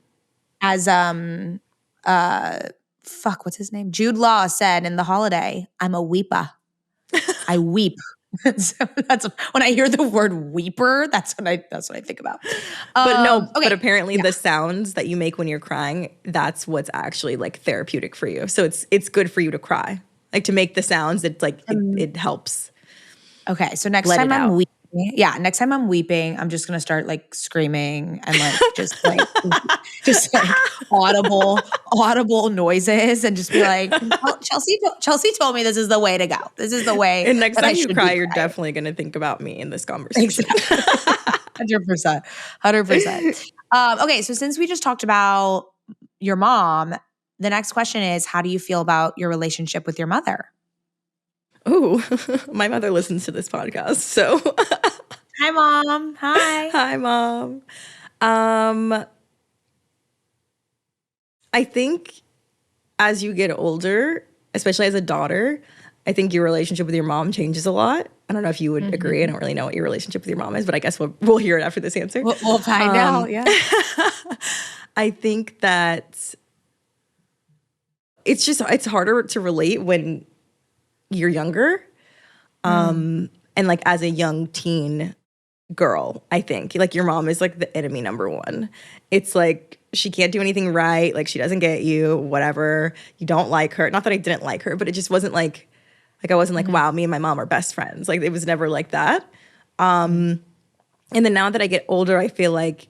S2: as uh fuck, what's his name? Jude Law said in The Holiday, I'm a weeper. I weep. So that's when I hear the word weeper, that's what I think about.
S1: But no, but
S2: Okay.
S1: apparently
S2: Yeah.
S1: the sounds that you make when you're crying, that's what's actually like therapeutic for you. So it's good for you to cry. Like to make the sounds, it's like it helps
S2: Okay. So next
S1: let
S2: time
S1: it
S2: I'm
S1: out.
S2: weeping, next time I'm weeping, I'm just gonna start like screaming and like just like audible noises and just be like, "Oh, Chelsea told me this is the way to go. This is the way
S1: And next
S2: that I
S1: time you
S2: should be
S1: cry, you're
S2: crying."
S1: definitely going to think about me in this conversation.
S2: Exactly. 100%. 100%. Okay, so since we just talked about your mom, the next question is, how do you feel about your relationship with your mother?
S1: Oh, my mother listens to this podcast. So
S2: Hi, Mom. Hi.
S1: hi, mom. Um, I think as you get older, especially as a daughter, I think your relationship with your mom changes a lot. I don't know if you would agree. I don't really know what your relationship with your mom is, but I guess we'll hear it after this answer.
S2: We'll find out. Yeah.
S1: I think that it's harder to relate when you're younger. And like as a young teen girl, I think like your mom is like the enemy number one. It's like she can't do anything right, like she doesn't get you, whatever. You don't like her. Not that I didn't like her, but it just wasn't like I wasn't like, wow, me and my mom are best friends. Like it was never like that. And then now that I get older, I feel like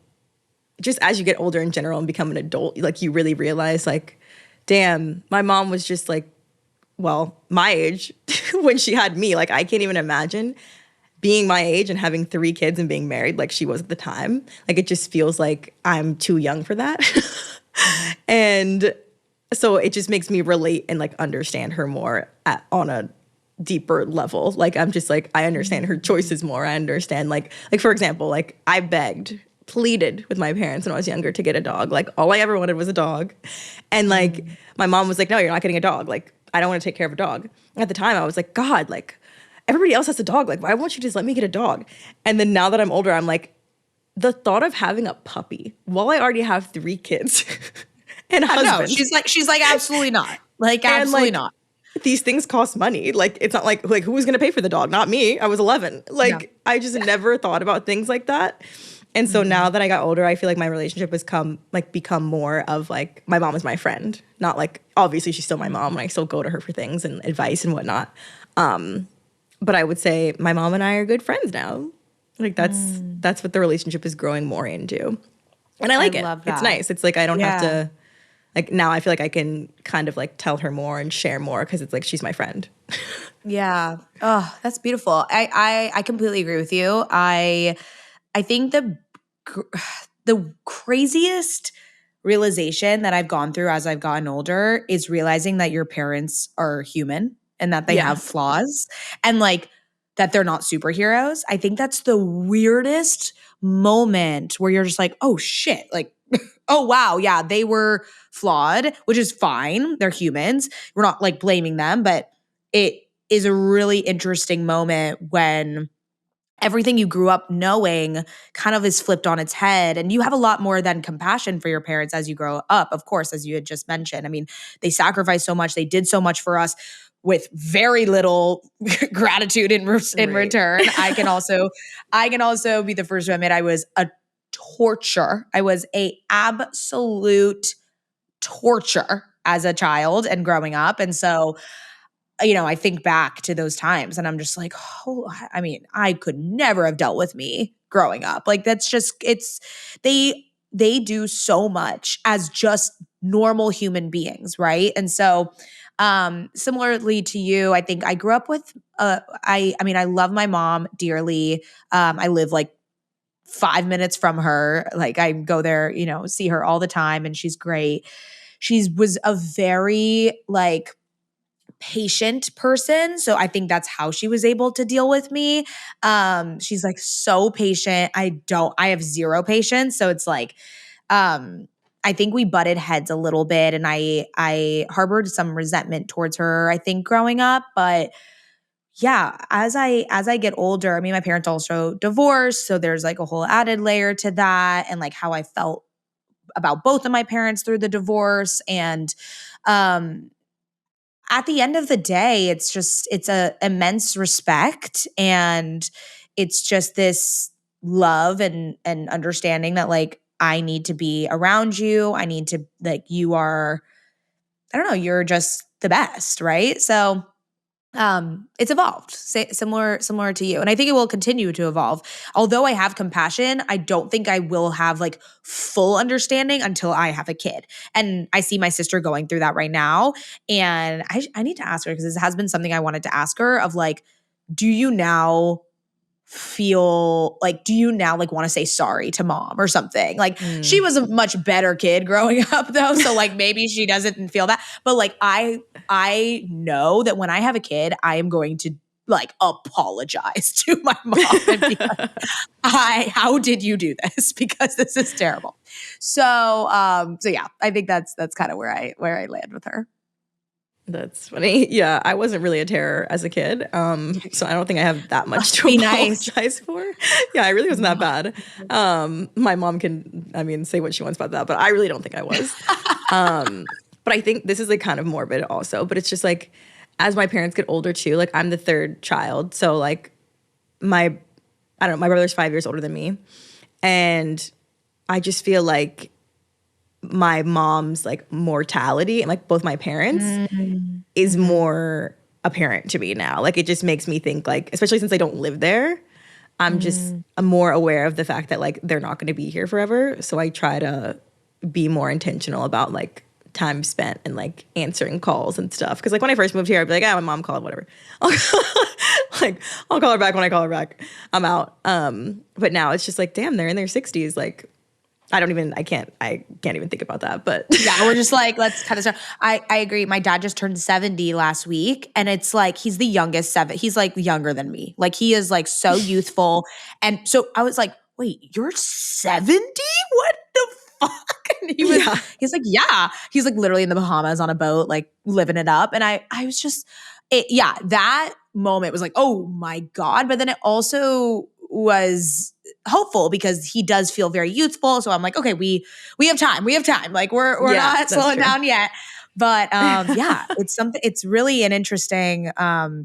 S1: just as you get older in general and become an adult, like you really realize like, damn, my mom was just like, well, my age when she had me. Like I can't even imagine being my age and having 3 kids and being married like she was at the time. Like it just feels like I'm too young for that. And so it just makes me relate and like understand her more on a deeper level. Like I'm just like I understand her choices more. I understand like for example, like I pleaded with my parents when I was younger to get a dog. Like all I ever wanted was a dog. And like my mom was like, "No, you're not getting a dog. Like I don't want to take care of a dog." At the time I was like, "God, like everybody else has a dog. Like why won't you just let me get a dog?" And then now that I'm older, I'm like the thought of having a puppy while I already have 3 kids and a
S2: No,
S1: husband.
S2: she's like, absolutely not. Like,
S1: And
S2: absolutely
S1: like
S2: not.
S1: these things cost money. Like it's not like who was gonna pay for the dog? Not me. I was 11.
S2: Yeah.
S1: Like I just never thought about things like that. And so now that I got older, I feel like my relationship has become more of like my mom is my friend. Not like obviously she's still my mom and I still go to her for things and advice and whatnot. But I would say my mom and I are good friends now. Like that's what the relationship is growing more into. And I like it.
S2: love
S1: It's
S2: that.
S1: nice. It's like I don't have
S2: Yeah.
S1: to like now I feel like I can kind of like tell her more and share more because it's like she's my friend.
S2: Yeah. Oh, that's beautiful. I completely agree with you. I think the craziest realization that I've gone through as I've gotten older is realizing that your parents are human and that they
S1: Yeah.
S2: have flaws and like that they're not superheroes. I think that's the weirdest moment where you're just like, "Oh shit." Like, "Oh wow, yeah, they were flawed," which is fine. They're humans. We're not like blaming them, but it is a really interesting moment when everything you grew up knowing kind of is flipped on its head. And you have a lot more than compassion for your parents as you grow up, of course, as you had just mentioned. I mean, they sacrificed so much, they did so much for us with very little gratitude in
S1: Right.
S2: return. I can also be the first to admit I was a torture. I was a absolute torture as a child and growing up. And so I think back to those times and I'm just like, oh, I mean, I could never have dealt with me growing up. Like that's just they do so much as just normal human beings, right? And so similarly to you, I think I grew up with I mean, I love my mom dearly. I live like 5 minutes from her. Like I go there, see her all the time and she's great. She was a very like patient person. So I think that's how she was able to deal with me. She's like so patient. I have zero patience. So it's like, I think we butted heads a little bit, and I harbored some resentment towards her, I think, growing up. But yeah, as I get older, I mean, my parents also divorced, so there's like a whole added layer to that, and like how I felt about both of my parents through the divorce. And at the end of the day, it's a immense respect, and it's just this love and understanding that like I need to be around you. I need to, like, you are, I don't know, you're just the best, right? So it's evolved, similar to you, and I think it will continue to evolve. Although I have compassion, I don't think I will have like full understanding until I have a kid. And I see my sister going through that right now, and I need to ask her, because this has been something I wanted to ask her, of like, do you now want to say sorry to mom or something? Like, she was a much better kid growing up though, so like maybe she doesn't feel that, but like I know that when I have a kid, I am going to like apologize to my mom and be like, how did you do this? Because this is terrible. So yeah, I think that's kind of where I land with her.
S1: That's funny. Yeah, I wasn't really a terror as a kid, so I don't think I have that much to apologize for. Yeah, I really wasn't that bad. My mom can, I mean, say what she wants about that, but I really don't think I was. But I think this is like kind of morbid also, but it's just like, as my parents get older too, like I'm the third child, so like my brother's 5 years older than me, and I just feel like my mom's like mortality, and like both my parents, is more apparent to me now. Like it just makes me think, like, especially since I don't live there, I'm more aware of the fact that like they're not going to be here forever. So I try to be more intentional about like time spent and like answering calls and stuff. Because like when I first moved here, I'd be like, my mom called, whatever. Like I'll call her back when I call her back. I'm out. But now it's just like, damn, they're in their 60s. Like I can't even think about that. But
S2: yeah, we're just like, let's kind of start. I agree. My dad just turned 70 last week, and it's like, he's the youngest seven. He's like younger than me. Like he is like so youthful. And so I was like, wait, you're 70? What the fuck? And he's like, yeah. He's like literally in the Bahamas on a boat, like living it up. And I was just, that moment was like, oh my God. But then it also was hopeful because he does feel very youthful. So I'm like, okay, we have time. We have time. Like we're not slowing down yet. But yeah, it's really an interesting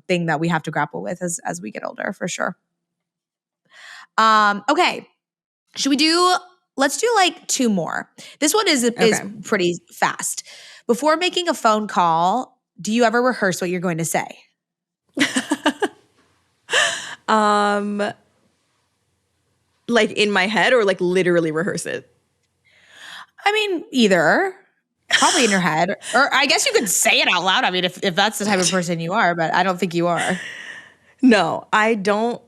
S2: thing that we have to grapple with as we get older, for sure. Okay. Let's do like two more. This one is pretty fast. Before making a phone call, do you ever rehearse what you're going to say?
S1: Like in my head, or like literally rehearse it?
S2: I mean, either. Probably in your head. Or I guess you could say it out loud. I mean, if that's the type of person you are, but I don't think you are.
S1: No, I don't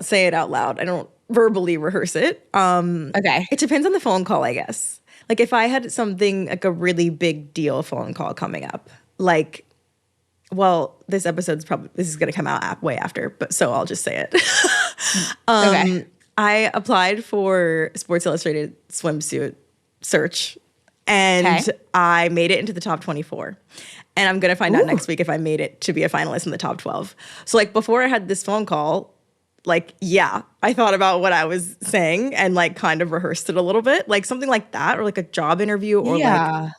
S1: say it out loud. I don't verbally rehearse it.
S2: Okay.
S1: It depends on the phone call, I guess. Like if I had something like a really big deal phone call coming up, like, well, this is going to come out way after, but so I'll just say it.
S2: Okay.
S1: I applied for Sports Illustrated swimsuit search, and I made it into the top 24. And I'm going to find out next week if I made it to be a finalist in the top 12. So like before I had this phone call, like, yeah, I thought about what I was saying and like kind of rehearsed it a little bit, like something like that, or like a job interview, or like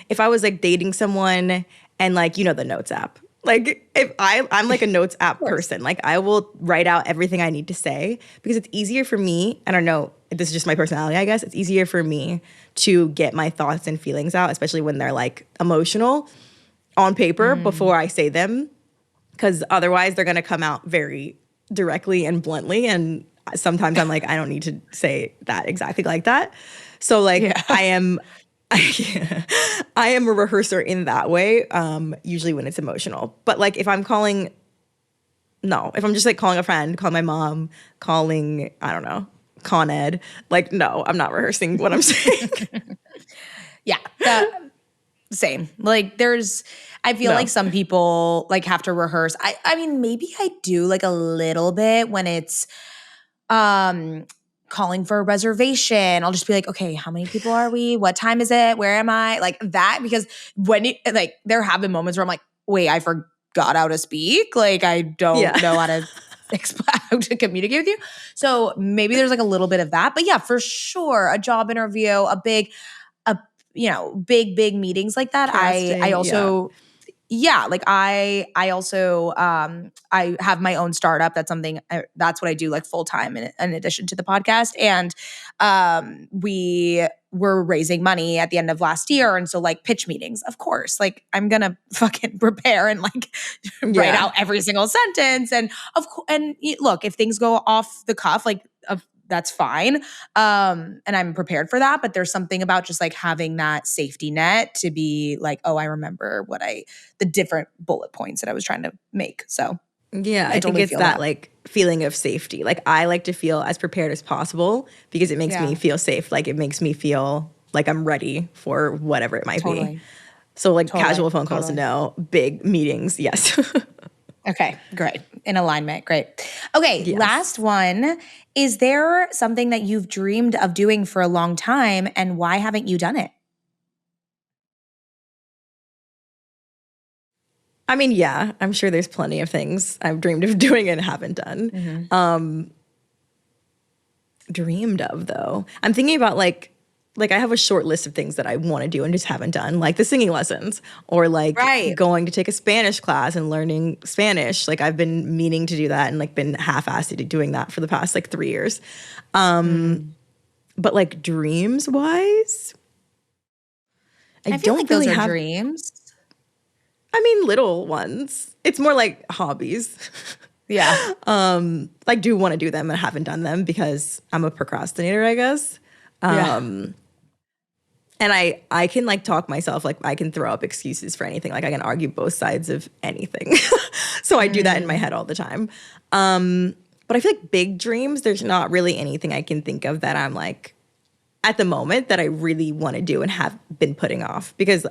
S1: if I was like dating someone and like, the Notes app. Like if I'm like a Notes app person, like I will write out everything I need to say because it's easier for me. I don't know, this is just my personality, I guess. It's easier for me to get my thoughts and feelings out, especially when they're like emotional, on paper before I say them. Because otherwise they're going to come out very directly and bluntly. And sometimes I'm like, I don't need to say that exactly like that. So like I am a rehearser in that way, usually when it's emotional. But like if I'm just like calling a friend, calling my mom, calling, I don't know, Con Ed, like, no, I'm not rehearsing what I'm saying.
S2: Yeah. Same. Like I feel like some people like have to rehearse. I mean, maybe I do like a little bit when it's calling for a reservation. I'll just be like, okay, how many people are we? What time is it? Where am I? Like that, because like there have been moments where I'm like, wait, I forgot how to speak. Like I don't know how to how to communicate with you. So maybe there's like a little bit of that. But yeah, for sure, a job interview, big meetings like that. I also like I also I have my own startup. That's that's what I do like full time in addition to the podcast. And we were raising money at the end of last year, and so like pitch meetings, of course, like I'm gonna fucking prepare and like write out every single sentence. And look, if things go off the cuff, like that's fine. And I'm prepared for that. But there's something about just like having that safety net to be like, oh, I remember the different bullet points that I was trying to make. So
S1: yeah, I think it's that like feeling of safety. Like I like to feel as prepared as possible because it makes me feel safe. Like it makes me feel like I'm ready for whatever it might be. So like casual phone calls, no. Big meetings, yes.
S2: Okay, great. In alignment, great. Okay, last one. Is there something that you've dreamed of doing for a long time, and why haven't you done it?
S1: I mean, yeah, I'm sure there's plenty of things I've dreamed of doing and haven't done. Dreamed of, though. I'm thinking about like I have a short list of things that I want to do and just haven't done, like the singing lessons or like going to take a Spanish class and learning Spanish. Like I've been meaning to do that and like been half-assed doing that for the past like 3 years. But like dreams wise,
S2: I feel like those are dreams.
S1: I mean, little ones. It's more like hobbies.
S2: Yeah.
S1: Like do want to do them and haven't done them because I'm a procrastinator, I guess. And I can like talk myself, like I can throw up excuses for anything. Like I can argue both sides of anything. So I do that in my head all the time. But I feel like big dreams, there's not really anything I can think of that I'm like, at the moment, that I really want to do and have been putting off. Because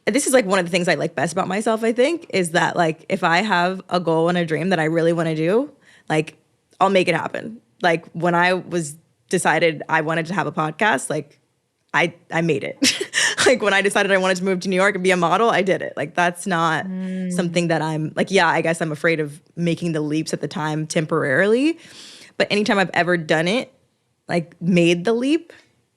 S1: this is like one of the things I like best about myself, I think, is that like if I have a goal and a dream that I really want to do, like I'll make it happen. Like when I was decided I wanted to have a podcast, like I made it. Like when I decided I wanted to move to New York and be a model, I did it. Like that's not something that I'm like, yeah, I guess I'm afraid of making the leaps at the time temporarily. But anytime I've ever done it, like made the leap,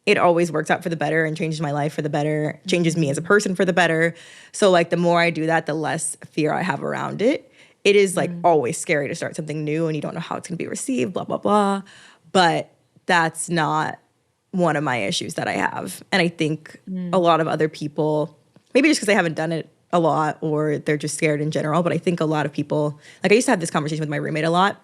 S1: it always works out for the better and changes my life for the better, changes me as a person for the better. So like the more I do that, the less fear I have around it. It is like always scary to start something new and you don't know how it's going to be received, blah, blah, blah. But that's not one of my issues that I have. And I think a lot of other people, maybe just because they haven't done it a lot or they're just scared in general, but I think a lot of people, like I used to have this conversation with my roommate a lot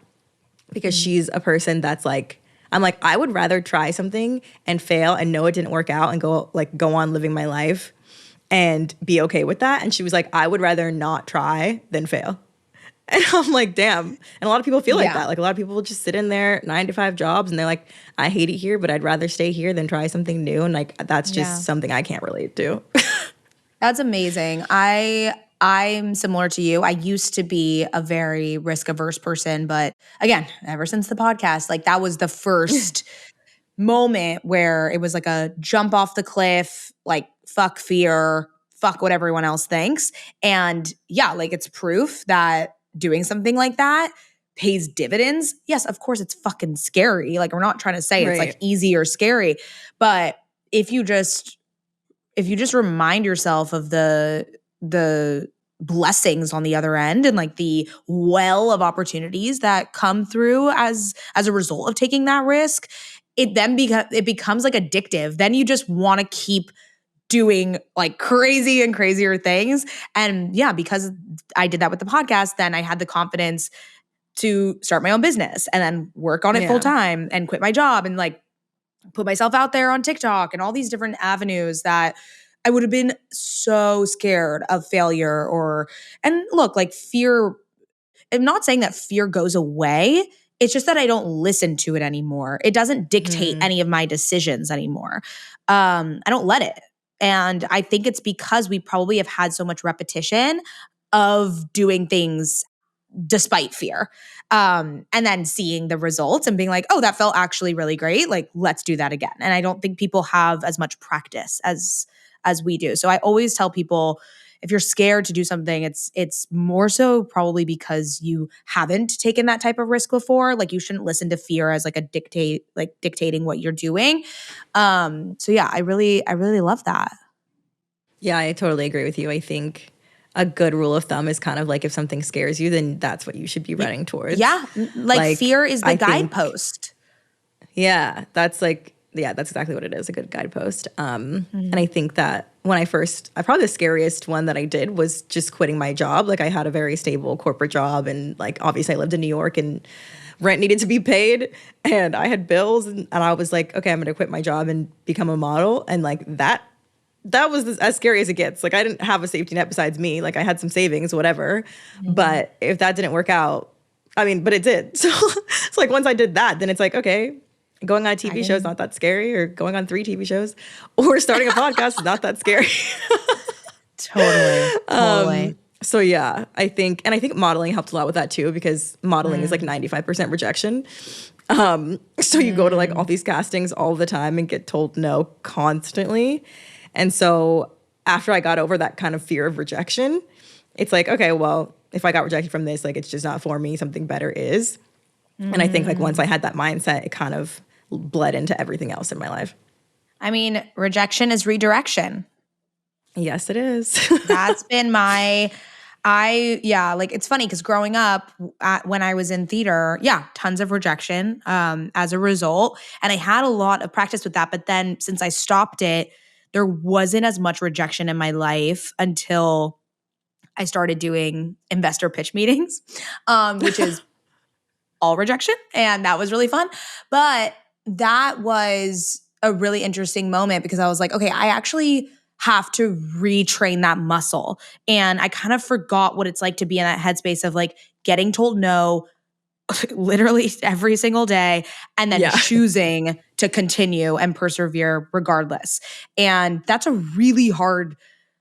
S1: because she's a person that's like, I'm like, I would rather try something and fail and know it didn't work out and go on living my life and be okay with that. And she was like, I would rather not try than fail. And I'm like, damn. And a lot of people feel like that. Like a lot of people will just sit in their 9-to-5 jobs and they're like, I hate it here, but I'd rather stay here than try something new. And like, that's just something I can't relate to.
S2: That's amazing. I'm similar to you. I used to be a very risk averse person, but again, ever since the podcast, like that was the first moment where it was like a jump off the cliff, like fuck fear, fuck what everyone else thinks. And yeah, like it's proof that doing something like that pays dividends. Yes, of course it's fucking scary. Like we're not trying to say it's like easy or scary, but if you just remind yourself of the blessings on the other end and like the well of opportunities that come through as a result of taking that risk, it then it becomes like addictive. Then you just want to keep doing like crazy and crazier things. And yeah, because I did that with the podcast, then I had the confidence to start my own business and then work on it full time and quit my job and like put myself out there on TikTok and all these different avenues that I would have been so scared of failure and look, like fear, I'm not saying that fear goes away. It's just that I don't listen to it anymore. It doesn't dictate any of my decisions anymore. I don't let it. And I think it's because we probably have had so much repetition of doing things despite fear. And then seeing the results and being like, oh, that felt actually really great. Like, let's do that again. And I don't think people have as much practice as we do. So I always tell people, if you're scared to do something, it's more so probably because you haven't taken that type of risk before. Like, you shouldn't listen to fear as like dictating what you're doing. So yeah, I really love that.
S1: Yeah, I totally agree with you. I think a good rule of thumb is kind of like, if something scares you, then that's what you should be running towards.
S2: Yeah, like fear is the guidepost.
S1: That's exactly what it is, a good guidepost. And I think that probably the scariest one that I did was just quitting my job. Like, I had a very stable corporate job, and like, obviously I lived in New York and rent needed to be paid and I had bills, and I was like, okay, I'm going to quit my job and become a model. And like, that was as scary as it gets. Like, I didn't have a safety net besides me. Like, I had some savings, whatever. But if that didn't work out, but it did. So it's like, once I did that, then it's like, okay, going on a TV show is not that scary, or going on 3 TV shows, or starting a podcast is not that scary.
S2: Totally.
S1: So yeah, I think modeling helped a lot with that too, because modeling is like 95% rejection. So you go to like all these castings all the time and get told no constantly. And so after I got over that kind of fear of rejection, it's like, okay, well, if I got rejected from this, like, it's just not for me, something better is. And I think like once I had that mindset, it kind of bled into everything else in my life.
S2: I mean, rejection is redirection.
S1: Yes, it is.
S2: That's been like, it's funny because growing up when I was in theater, tons of rejection as a result. And I had a lot of practice with that. But then since I stopped it, there wasn't as much rejection in my life until I started doing investor pitch meetings, which is all rejection. And that was really fun. But that was a really interesting moment because I was like, okay, I actually have to retrain that muscle. And I kind of forgot what it's like to be in that headspace of like getting told no literally every single day and then choosing to continue and persevere regardless. And that's a really hard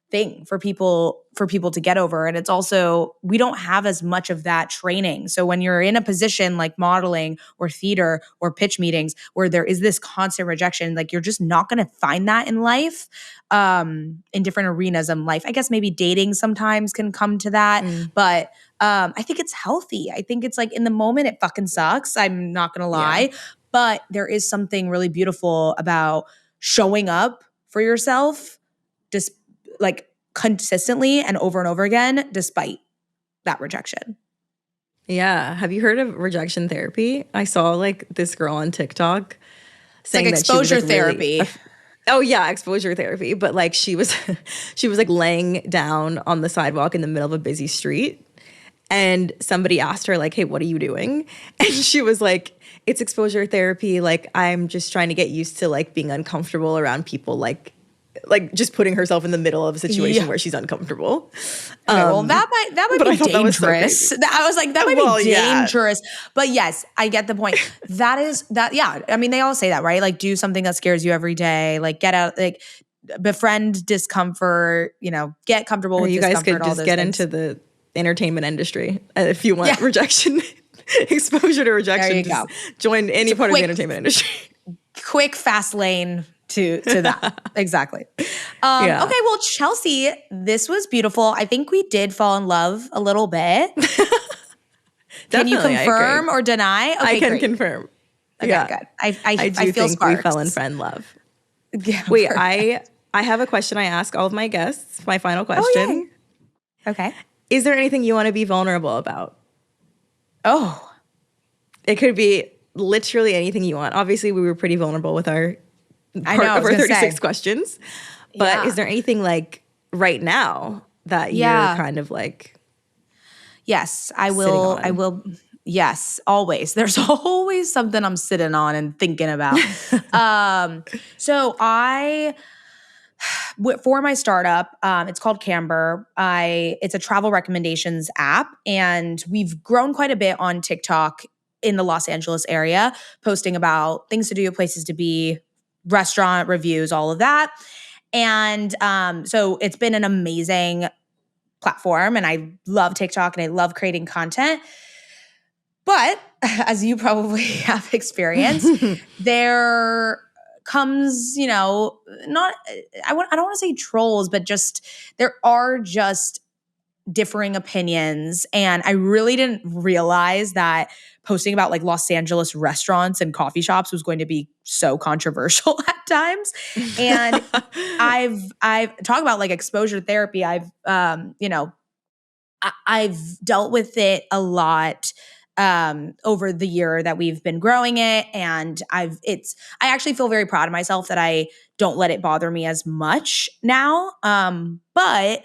S2: thing for people to get over. And it's also, we don't have as much of that training. So when you're in a position like modeling or theater or pitch meetings where there is this constant rejection, like, you're just not going to find that in life, in different arenas in life. I guess maybe dating sometimes can come to that, but I think it's healthy. I think it's like, in the moment it fucking sucks, I'm not going to lie, but there is something really beautiful about showing up for yourself just like consistently and over again, despite that rejection.
S1: Yeah. Have you heard of rejection therapy? I saw like this girl on TikTok saying
S2: like
S1: that
S2: exposure
S1: she was like
S2: therapy.
S1: Exposure therapy. But like, she was like laying down on the sidewalk in the middle of a busy street. And somebody asked her like, hey, what are you doing? And she was like, it's exposure therapy. Like, I'm just trying to get used to like being uncomfortable around people, like just putting herself in the middle of a situation where she's uncomfortable.
S2: Okay, well, that might be dangerous. I was like, that might be dangerous. But yes, I get the point. Yeah. I mean, they all say that, right? Like, do something that scares you every day. Like, get out, like, befriend discomfort, get comfortable with discomfort.
S1: You guys could just get into the entertainment industry if you want rejection, exposure to rejection. Just join any part of the entertainment industry.
S2: Quick, fast lane to that. Exactly. Okay, well, Chelsea, this was beautiful. I think we did fall in love a little bit. Can you confirm or deny? Okay,
S1: I can confirm.
S2: Okay, good. I
S1: do
S2: feel
S1: think
S2: sparks.
S1: we fell in friend love.
S2: Yeah,
S1: wait, I have a question I ask all of my guests. My final question.
S2: Oh, okay.
S1: Is there anything you want to be vulnerable about?
S2: Oh.
S1: It could be literally anything you want. Obviously, we were pretty vulnerable with our 36 questions. But is there anything like right now that you're kind of like...
S2: Yes, I will. Yes, always. There's always something I'm sitting on and thinking about. So for my startup, it's called Camber. It's a travel recommendations app, and we've grown quite a bit on TikTok in the Los Angeles area, posting about things to do, places to be, restaurant reviews, all of that. And so it's been an amazing platform, and I love TikTok and I love creating content. But as you probably have experienced, there comes, not I don't want to say trolls, but just there are just differing opinions. And I really didn't realize that posting about like Los Angeles restaurants and coffee shops was going to be so controversial at times. And I've talked about like exposure therapy. I've dealt with it a lot over the year that we've been growing it. And I actually feel very proud of myself that I don't let it bother me as much now. But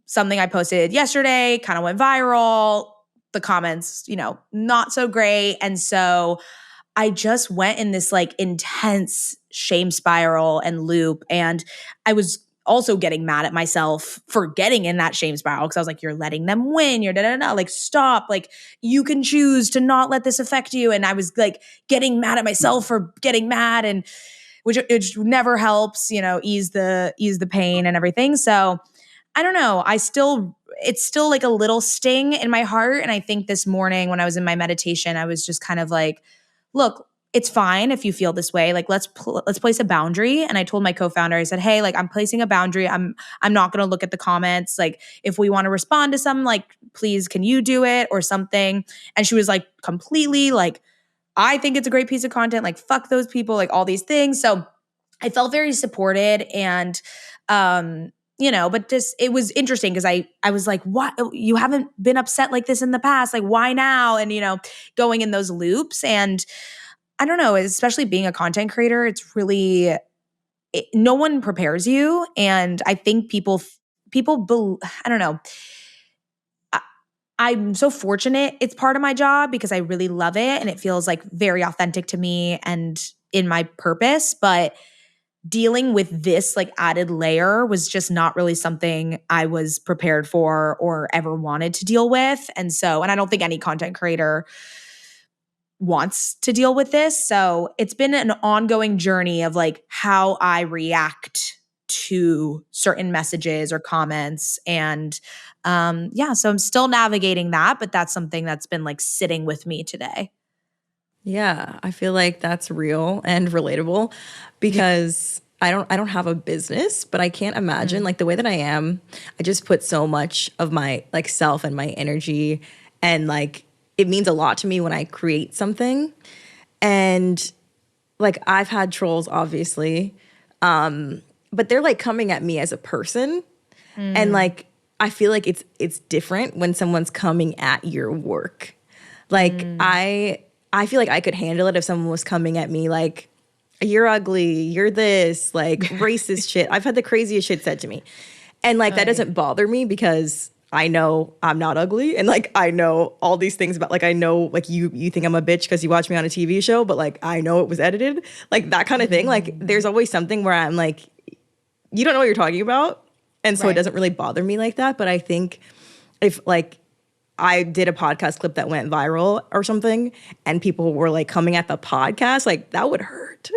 S2: something I posted yesterday kind of went viral. The comments, not so great. And so I just went in this like intense shame spiral and loop. And I was also getting mad at myself for getting in that shame spiral because I was like, you're letting them win. You're da-da-da. Like, stop. Like, you can choose to not let this affect you. And I was like getting mad at myself for getting mad, and which never helps, ease the pain and everything. So I don't know. It's still like a little sting in my heart. And I think this morning when I was in my meditation, I was just kind of like, look, it's fine if you feel this way. Like, let's place a boundary. And I told my co-founder, I said, hey, like, I'm placing a boundary. I'm not going to look at the comments. Like, if we want to respond to something, like, please, can you do it or something? And she was like, completely like, I think it's a great piece of content. Like, fuck those people, like all these things. So I felt very supported. And, but just, it was interesting because I was like, what? You haven't been upset like this in the past. Like, why now? And, going in those loops. And I don't know, especially being a content creator, it's really, no one prepares you. And I think I don't know. I'm so fortunate it's part of my job because I really love it. And it feels like very authentic to me and in my purpose. But dealing with this like added layer was just not really something I was prepared for or ever wanted to deal with. And I don't think any content creator wants to deal with this. So it's been an ongoing journey of like how I react to certain messages or comments. And so I'm still navigating that, but that's something that's been like sitting with me today.
S1: Yeah, I feel like that's real and relatable because I don't have a business, but I can't imagine like the way that I am. I just put so much of my like self and my energy, and like it means a lot to me when I create something. And like I've had trolls obviously, but they're like coming at me as a person. And like I feel like it's different when someone's coming at your work. Like I feel like I could handle it if someone was coming at me like, you're ugly, you're this, like racist shit. I've had the craziest shit said to me. And like that doesn't bother me because I know I'm not ugly, and like I know all these things about, like I know like you think I'm a bitch because you watch me on a TV show, but like I know it was edited, like that kind of thing. Like there's always something where I'm like, you don't know what you're talking about, and so it doesn't really bother me like that. But I think if like I did a podcast clip that went viral or something and people were like coming at the podcast, like that would hurt.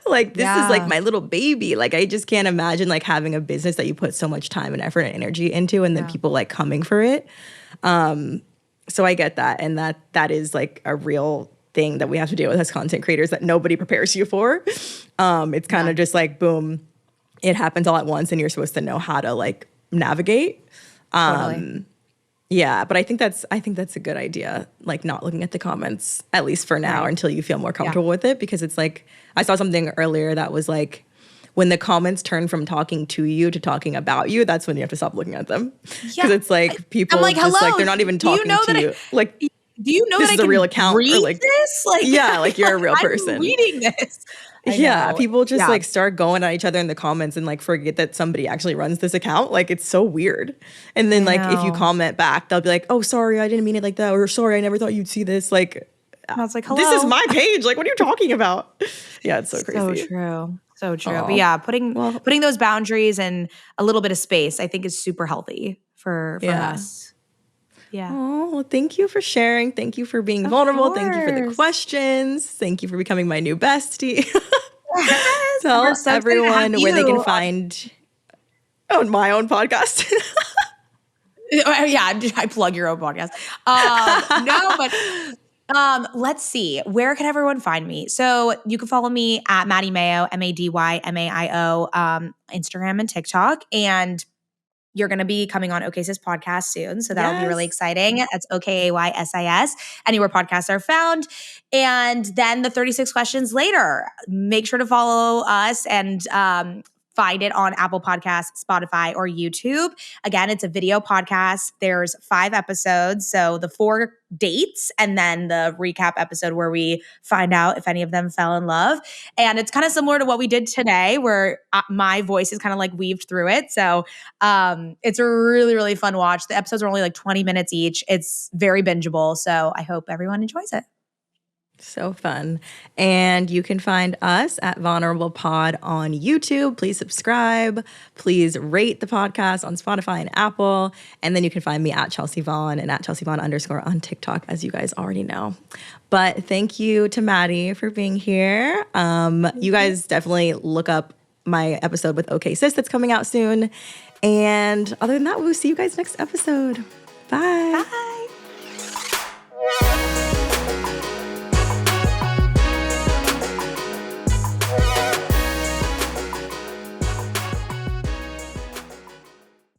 S1: Like this is like my little baby. Like I just can't imagine like having a business that you put so much time and effort and energy into and then people like coming for it. So I get that. And that is like a real thing that we have to deal with as content creators that nobody prepares you for. It's kind of just like, boom, it happens all at once and you're supposed to know how to like navigate.
S2: Totally.
S1: Yeah, but I think that's a good idea, like not looking at the comments, at least for now, until you feel more comfortable with it. Because it's like, I saw something earlier that was like, when the comments turn from talking to you to talking about you, that's when you have to stop looking at them. Because it's like people
S2: like,
S1: just
S2: hello,
S1: like, they're not even talking to you. Like,
S2: do you know
S1: this
S2: that
S1: is
S2: I
S1: a
S2: can
S1: real account,
S2: read
S1: or like
S2: this? Like,
S1: yeah, like you're a real person.
S2: I'm reading this.
S1: Yeah, people just like start going at each other in the comments and like forget that somebody actually runs this account. Like it's so weird. And then like if you comment back, they'll be like, "Oh, sorry, I didn't mean it like that," or "Sorry, I never thought you'd see this." Like,
S2: I was like, hello.
S1: This is my page. Like, what are you talking about? Yeah, it's so crazy.
S2: So true. So true. But yeah, putting those boundaries and a little bit of space, I think is super healthy for us. Yeah.
S1: Oh, well, thank you for sharing. Thank you for being vulnerable. Thank you for the questions. Thank you for becoming my new bestie.
S2: Yes, we're
S1: Tell
S2: so excited to have
S1: everyone where they can
S2: you
S1: find on my own podcast.
S2: Yeah, I plug your own podcast. No, but let's see. Where can everyone find me? So you can follow me at Mady Maio, MadyMaio, Instagram and TikTok. And you're going to be coming on Okay Sis podcast soon. So that'll be really
S1: Yes.
S2: exciting. That's OKAYSIS, anywhere podcasts are found. And then the 36 questions later, make sure to follow us and find it on Apple Podcasts, Spotify, or YouTube. Again, it's a video podcast. There's 5 episodes. So the 4 dates and then the recap episode where we find out if any of them fell in love. And it's kind of similar to what we did today, where my voice is kind of like weaved through it. So it's a really, really fun watch. The episodes are only like 20 minutes each. It's very bingeable. So I hope everyone enjoys it.
S1: So fun. And you can find us at Vulnerable Pod on YouTube. Please subscribe. Please rate the podcast on Spotify and Apple. And then you can find me at Chelsea Vaughn and at Chelsea Vaughn _ on TikTok, as you guys already know. But thank you to Mady for being here. You guys definitely look up my episode with Okay Sis that's coming out soon. And other than that, we'll see you guys next episode. Bye.
S2: Bye.